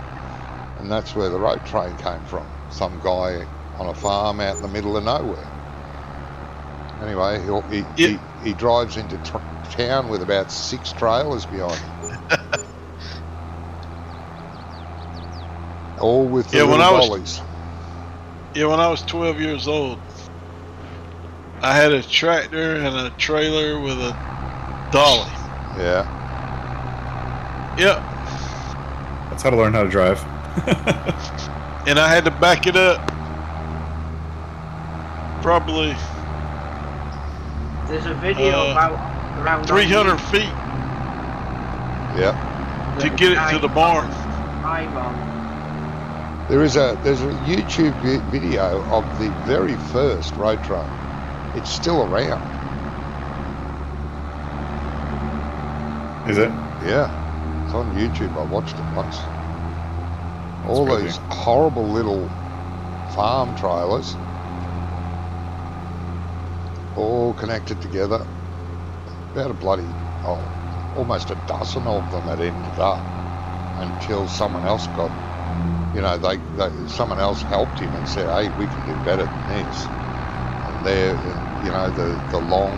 And that's where the road train came from. Some guy on a farm out in the middle of nowhere. Anyway, he drives into town with about 6 trailers behind him. All with the little dollies. When I was 12 years old, I had a tractor and a trailer with a dolly. Yeah. Yep. That's how to learn how to drive. And I had to back it up probably There's a video about around 300 feet Yeah. to get it to the barn. There's a YouTube video of the very first road train. It's still around. Is it? Yeah. It's on YouTube. I watched it once. All crazy. these horrible little farm trailers, all connected together. About a bloody, almost a dozen of them had ended up until someone else got, someone else helped him and said, hey, we can do better than this. And there, the long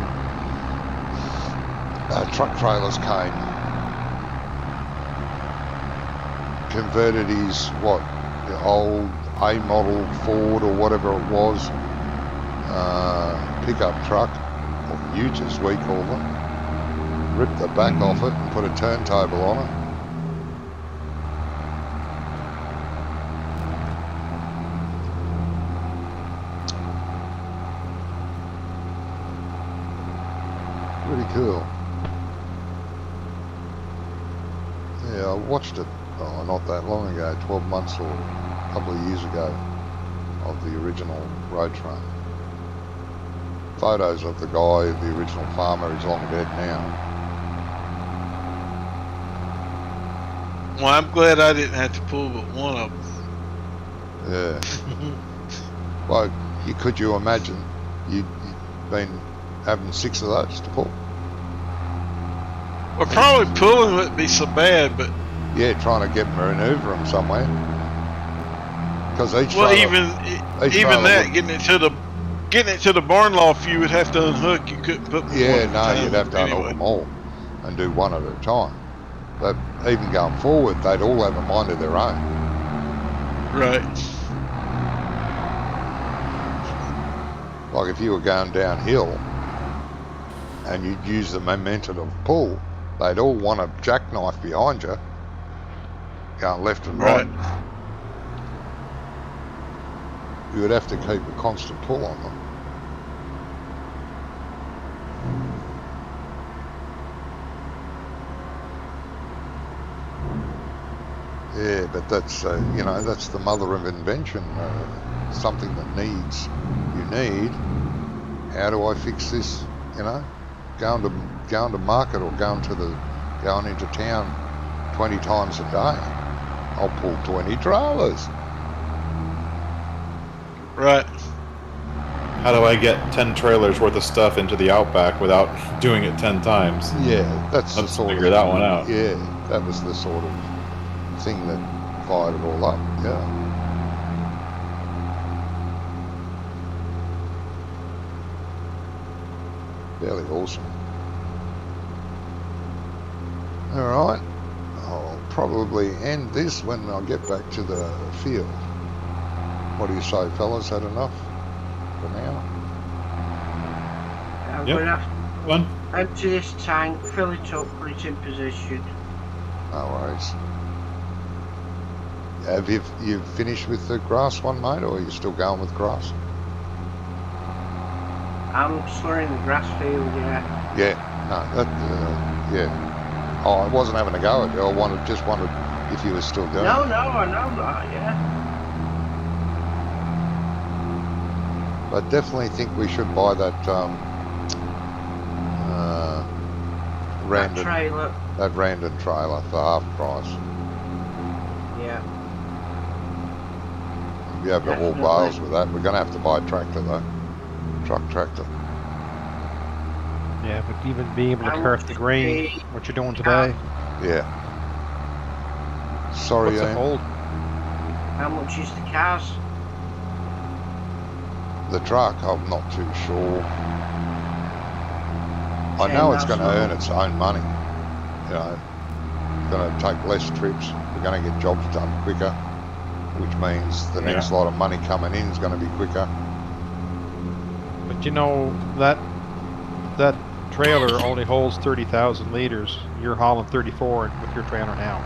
truck trailers came, converted his, the old A model Ford or whatever it was, pickup truck, or ute as we call them, ripped the back off it and put a turntable on it. Pretty cool. Yeah, I watched it not that long ago, 12 months or a couple of years ago, of the original road train. Photos of the guy, the original farmer, he's long dead now. Well, I'm glad I didn't have to pull but one of them. Yeah. Well, could you imagine you'd been having 6 of those to pull? Well, probably pulling wouldn't be so bad, but Yeah, trying to maneuver them somewhere. Because each well, trailer, even that, getting it to the barn loft, you would have to unhook. You couldn't put one at a time you'd have to unhook anyway. them all and do one at a time. But even going forward, they'd all have a mind of their own. Right. Like if you were going downhill and you'd use the momentum of pull, they'd all want a jackknife behind you, going left and right. You would have to keep a constant pull on them. Yeah, but that's that's the mother of invention. Something that you need. How do I fix this? Going to market or going into town 20 times a day. I'll pull 20 trailers. Right. How do I get 10 trailers worth of stuff into the Outback without doing it 10 times? Yeah, that's the Let's sort figure of, that one out. Yeah, that was the sort of thing that fired it all up. Yeah. Fairly awesome. Alright, I'll probably end this when I get back to the field. What do you say, fellas? Had enough for now? I'm Yep. going to have One. to empty this tank, fill it up, put it in position. No worries. Have you finished with the grass one, mate, or are you still going with grass? I'm slurring the grass field, yeah. Yeah, no, yeah. Oh, I wasn't having a go at you. I just wondered if you were still doing No, it. I know that, yeah. But definitely think we should buy that Randon, Trailer, that Randon trailer for half price. yeah. You have to haul Definitely. bales with that. We're going to have to buy a tractor though. Truck tractor. Yeah, but even being able to How cart much the is grain, the what you're doing today, Yeah. Sorry, what's it Ian. hold? How much is the cars? The truck, I'm not too sure. I know it's going to earn its own money. It's going to take less trips. We're going to get jobs done quicker, which means the next lot of money coming in is going to be quicker. But that trailer only holds 30,000 litres. You're hauling 34 with your trailer now.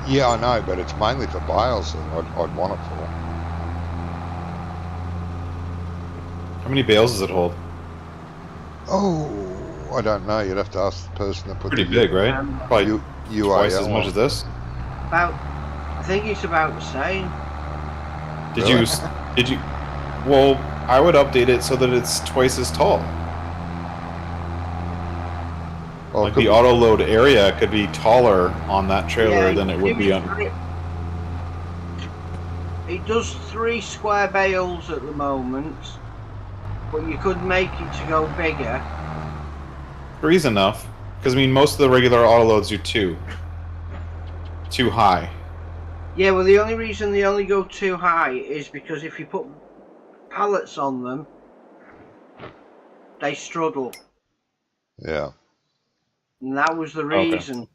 Yeah, I know, but it's mainly for bales that I'd want it for. How many bales does it hold? Oh, I don't know. You'd have to ask the person that put Pretty the big, right? Probably twice as UAL much on. as this. About, I think it's about the same. Did Really? Did you? Well, I would update it so that it's twice as tall. Well, Like the auto load area could be taller on that trailer Yeah, than it would be on. It does 3 square bales at the moment, but you could make it to go bigger. Three's enough, because I mean most of the regular auto loads do 2. Too high. Yeah, well, the only reason they only go too high is because if you put pallets on them, they struggle, yeah. and that was the Okay. reason.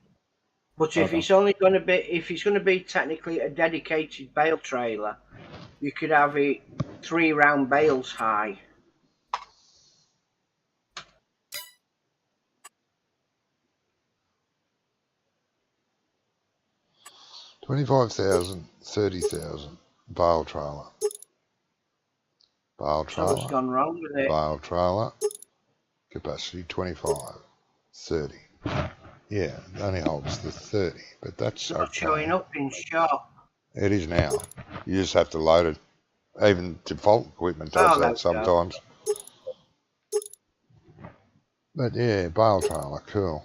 But if Okay. it's only going to be, if it's going to be technically a dedicated bale trailer, you could have it 3 round bales high. $25,000, $30,000. Bale trailer. Bale Something's trailer. gone wrong with it. Bale trailer. Capacity 25. 30. Yeah, it only holds the 30, but that's It's not okay. showing up in shop. It is now. You just have to load it. Even default equipment does Oh, there that we sometimes. But yeah, bale trailer, cool.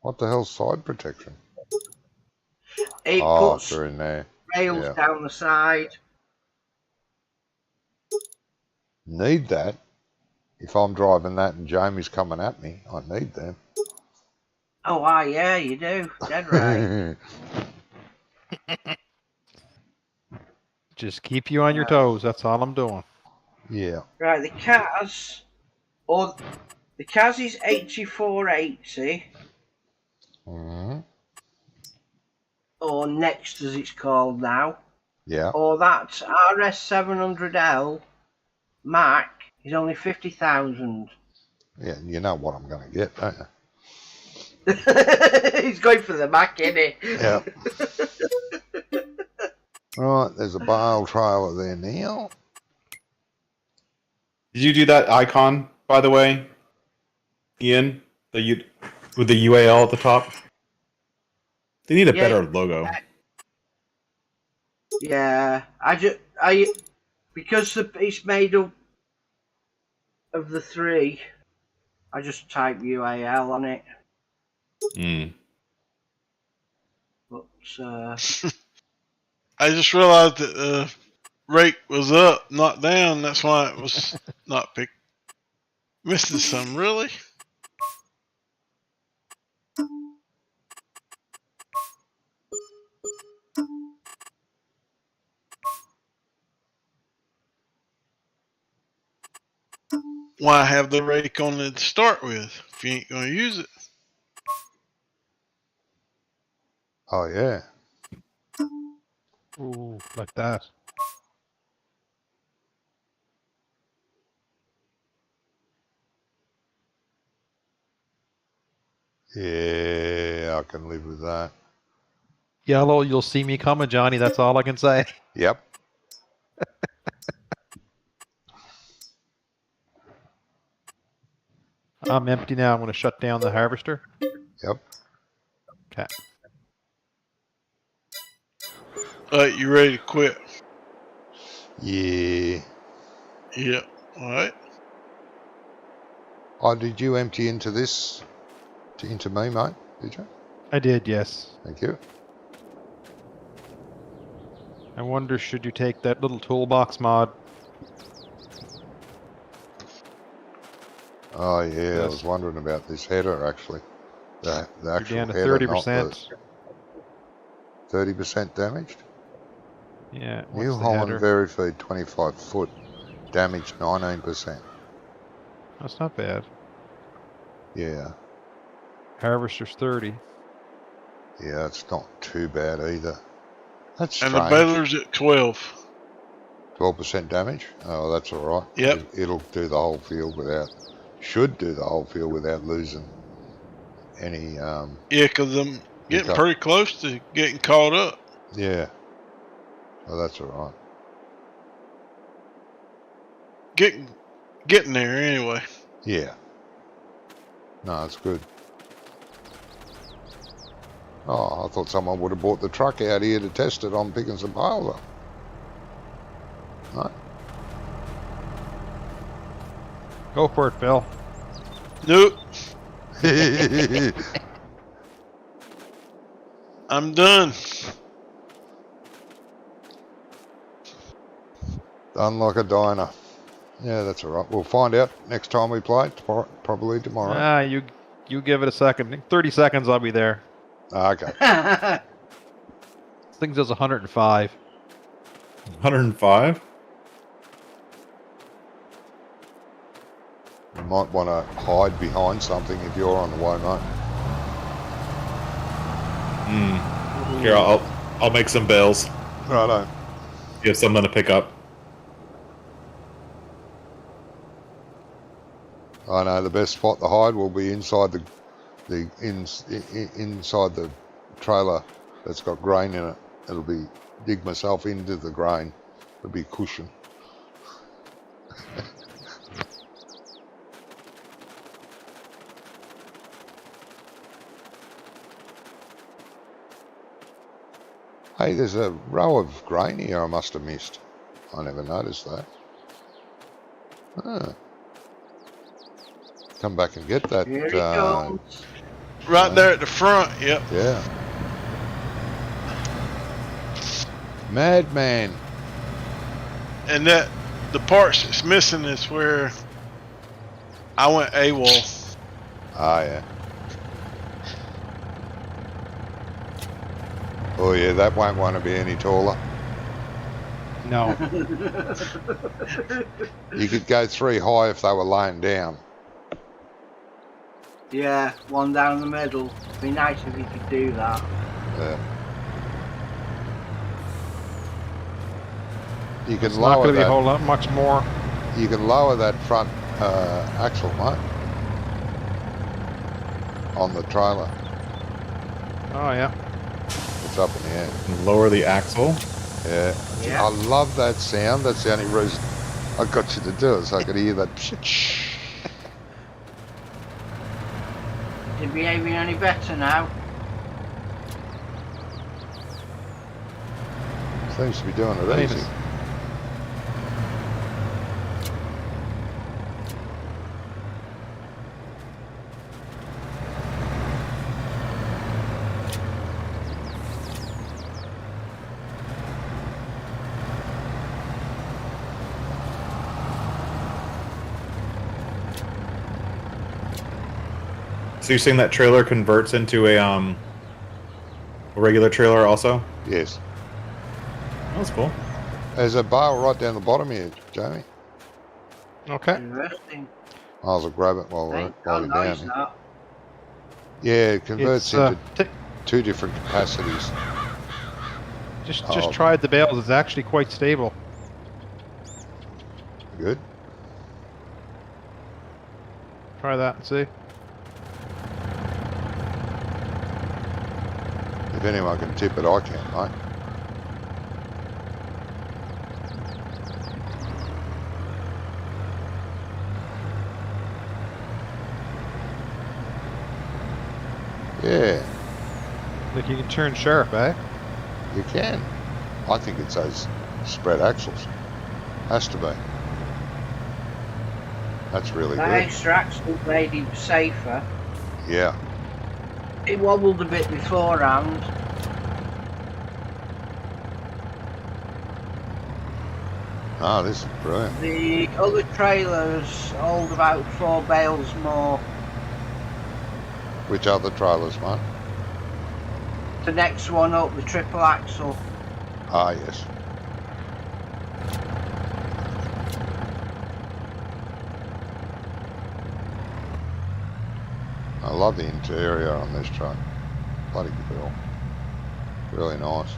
What the hell's side protection? It Oh, puts they're in there. rails Yeah. down the side. Need that. If I'm driving that and Jamie's coming at me, I need them. Oh, yeah, you do. Dead right. Just keep you on your toes. That's all I'm doing. Yeah. Right, the Kaz, or the Kaz is 8480, Mm-hmm. or Next as it's called now, Yeah. or that RS700L Mac is only 50,000. Yeah, you know what I'm going to get, don't you? He's going for the Mac, isn't he? Yeah. Right, there's a bale trailer there now. Did you do that icon, by the way, Ian? With the UAL at the top? They need a Yeah. better logo. Yeah, because it's made up of the 3, I just type UAL on it. Mm. But I just realized that the rate was up, not down. That's why it was not picked. Missing some, really? Why have the rake on it to start with if you ain't going to use it? Oh, yeah. Ooh, like that. Yeah, I can live with that. Yellow, you'll see me coming, Johnny. That's all I can say. Yep. I'm empty now. I'm going to shut down the harvester. Yep. Okay. You ready to quit? Yeah. Yeah. All right. Oh, did you empty into this? Into me, mate? Did you? I did, yes. Thank you. I wonder, should you take that little toolbox mod? Oh, yeah, I Yes. was wondering about this header, actually. The You're actual down to header, 30%. 30% damaged? Yeah. New What's the Holland header? Verifeed 25 foot, damaged 19%. That's not bad. Yeah. Harvester's 30. Yeah, it's not too bad either. That's And strange. the baler's at 12. 12% damage? Oh, that's all right. Yep. It'll do the whole field without should do the whole field without losing any. Yeah, because I'm getting got- pretty close to getting caught up. Yeah. Well, that's all right. Getting there anyway. Yeah. No, it's good. Oh, I thought someone would have brought the truck out here to test it on picking some piles up. No. Go for it, Phil. Nope, I'm done. Done like a diner. Yeah, that's all right. We'll find out next time we play. Probably tomorrow. Ah, you give it a second. In 30 seconds, I'll be there. Okay. This thing does 105. 105? You might want to hide behind something if you're on the way, mate. Here, I'll make some bales. Righto. You have something to pick up. I know the best spot to hide will be inside inside the trailer that's got grain in it. It'll be dig myself into the grain. It'll be cushion. Hey, there's a row of grain here I must have missed. I never noticed that. Ah. Come back and get that. Here he comes. Right there at the front. Yep. Yeah. Madman. And that the parts that's missing is where I went AWOL. Ah, yeah. Oh, yeah, that won't want to be any taller. No. You could go 3 high if they were laying down. Yeah, one down the middle. Be nice if you could do that. Yeah. You can It's not lower going to be a that. whole lot much more. You can lower that front axle, mate, on the trailer. Oh, yeah. It's up in the air. Lower the axle. Yeah. Yeah. I love that sound. That's the only reason I got you to do it, so I could hear that. Is it behaving any better now? Seems to be doing it Famous. easy. So you're saying that trailer converts into a regular trailer also? Yes. That's cool. There's a bale right down the bottom here, Jamie. Okay. Interesting. I'll grab it while Hey, we're how down nice here. that. Yeah, it converts It's, into 2 different capacities. just Oh. tried the bales. It's actually quite stable. Good. Try that and see. If anyone can tip it, I can, mate. Yeah, Like you can turn sharp, eh? you can. I think it's those spread axles. Has to be. That's really That good. extra axle made him safer. Yeah. It wobbled a bit beforehand. Oh, this is brilliant. The other trailers hold about 4 bales more. Which other trailers, mate? The next one up, the triple axle. Ah, yes. I love the interior on this truck. Bloody cool. Really nice.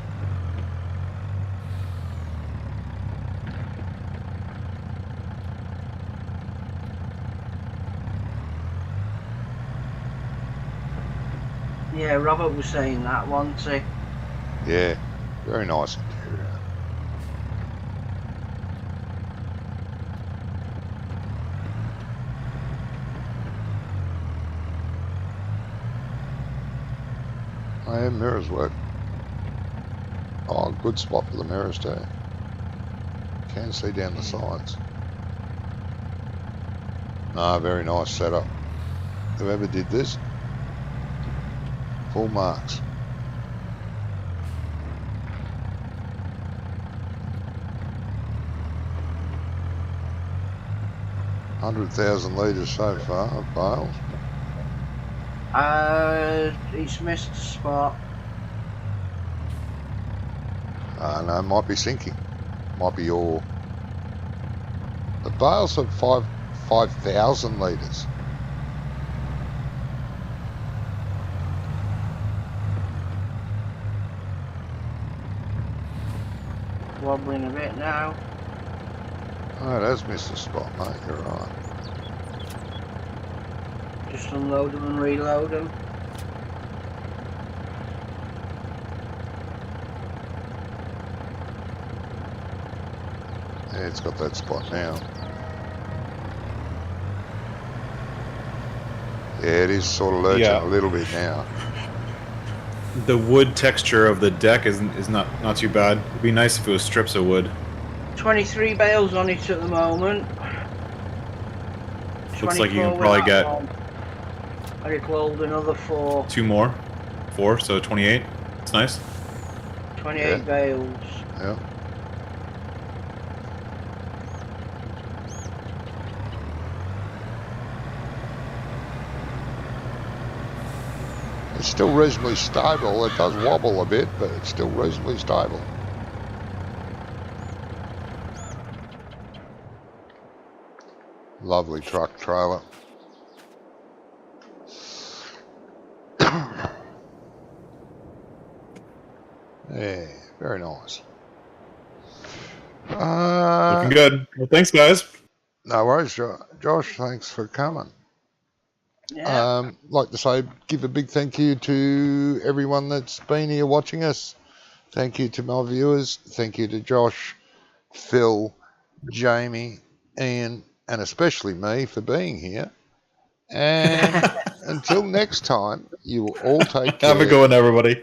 Yeah, Robert was saying that, wasn't he? Yeah, very nice interior. Oh, yeah, mirrors work. Oh, good spot for the mirrors too. Can see down the sides. Ah, very nice setup. Whoever did this, full marks. $100,000 so far of bales. He's missed a spot. No, might be sinking. Might be ore. The bales are 5,000 litres. Wobbling a bit now. Oh, it has missed a spot, mate. You're right. Just unload them and reload them. Yeah, it's got that spot now. Yeah, it is sort of lurching Yeah. a little bit now. The wood texture of the deck is not too bad. It'd be nice if it was strips of wood. 23 bales on it at the moment. Looks like you 24 can probably with get that one. I recalled another 4. 2 more. 4, so 28. It's nice. 28 Yeah. bales. Yeah. It's still reasonably stable. It does wobble a bit, but it's still reasonably stable. Lovely truck trailer. Yeah, very nice. Looking good. Well, thanks, guys. No worries, Josh. Thanks for coming. Yeah. Like to say, give a big thank you to everyone that's been here watching us. Thank you to my viewers. Thank you to Josh, Phil, Jamie, Ian, and especially me for being here. And until next time, you will all take care. Have a good one, everybody.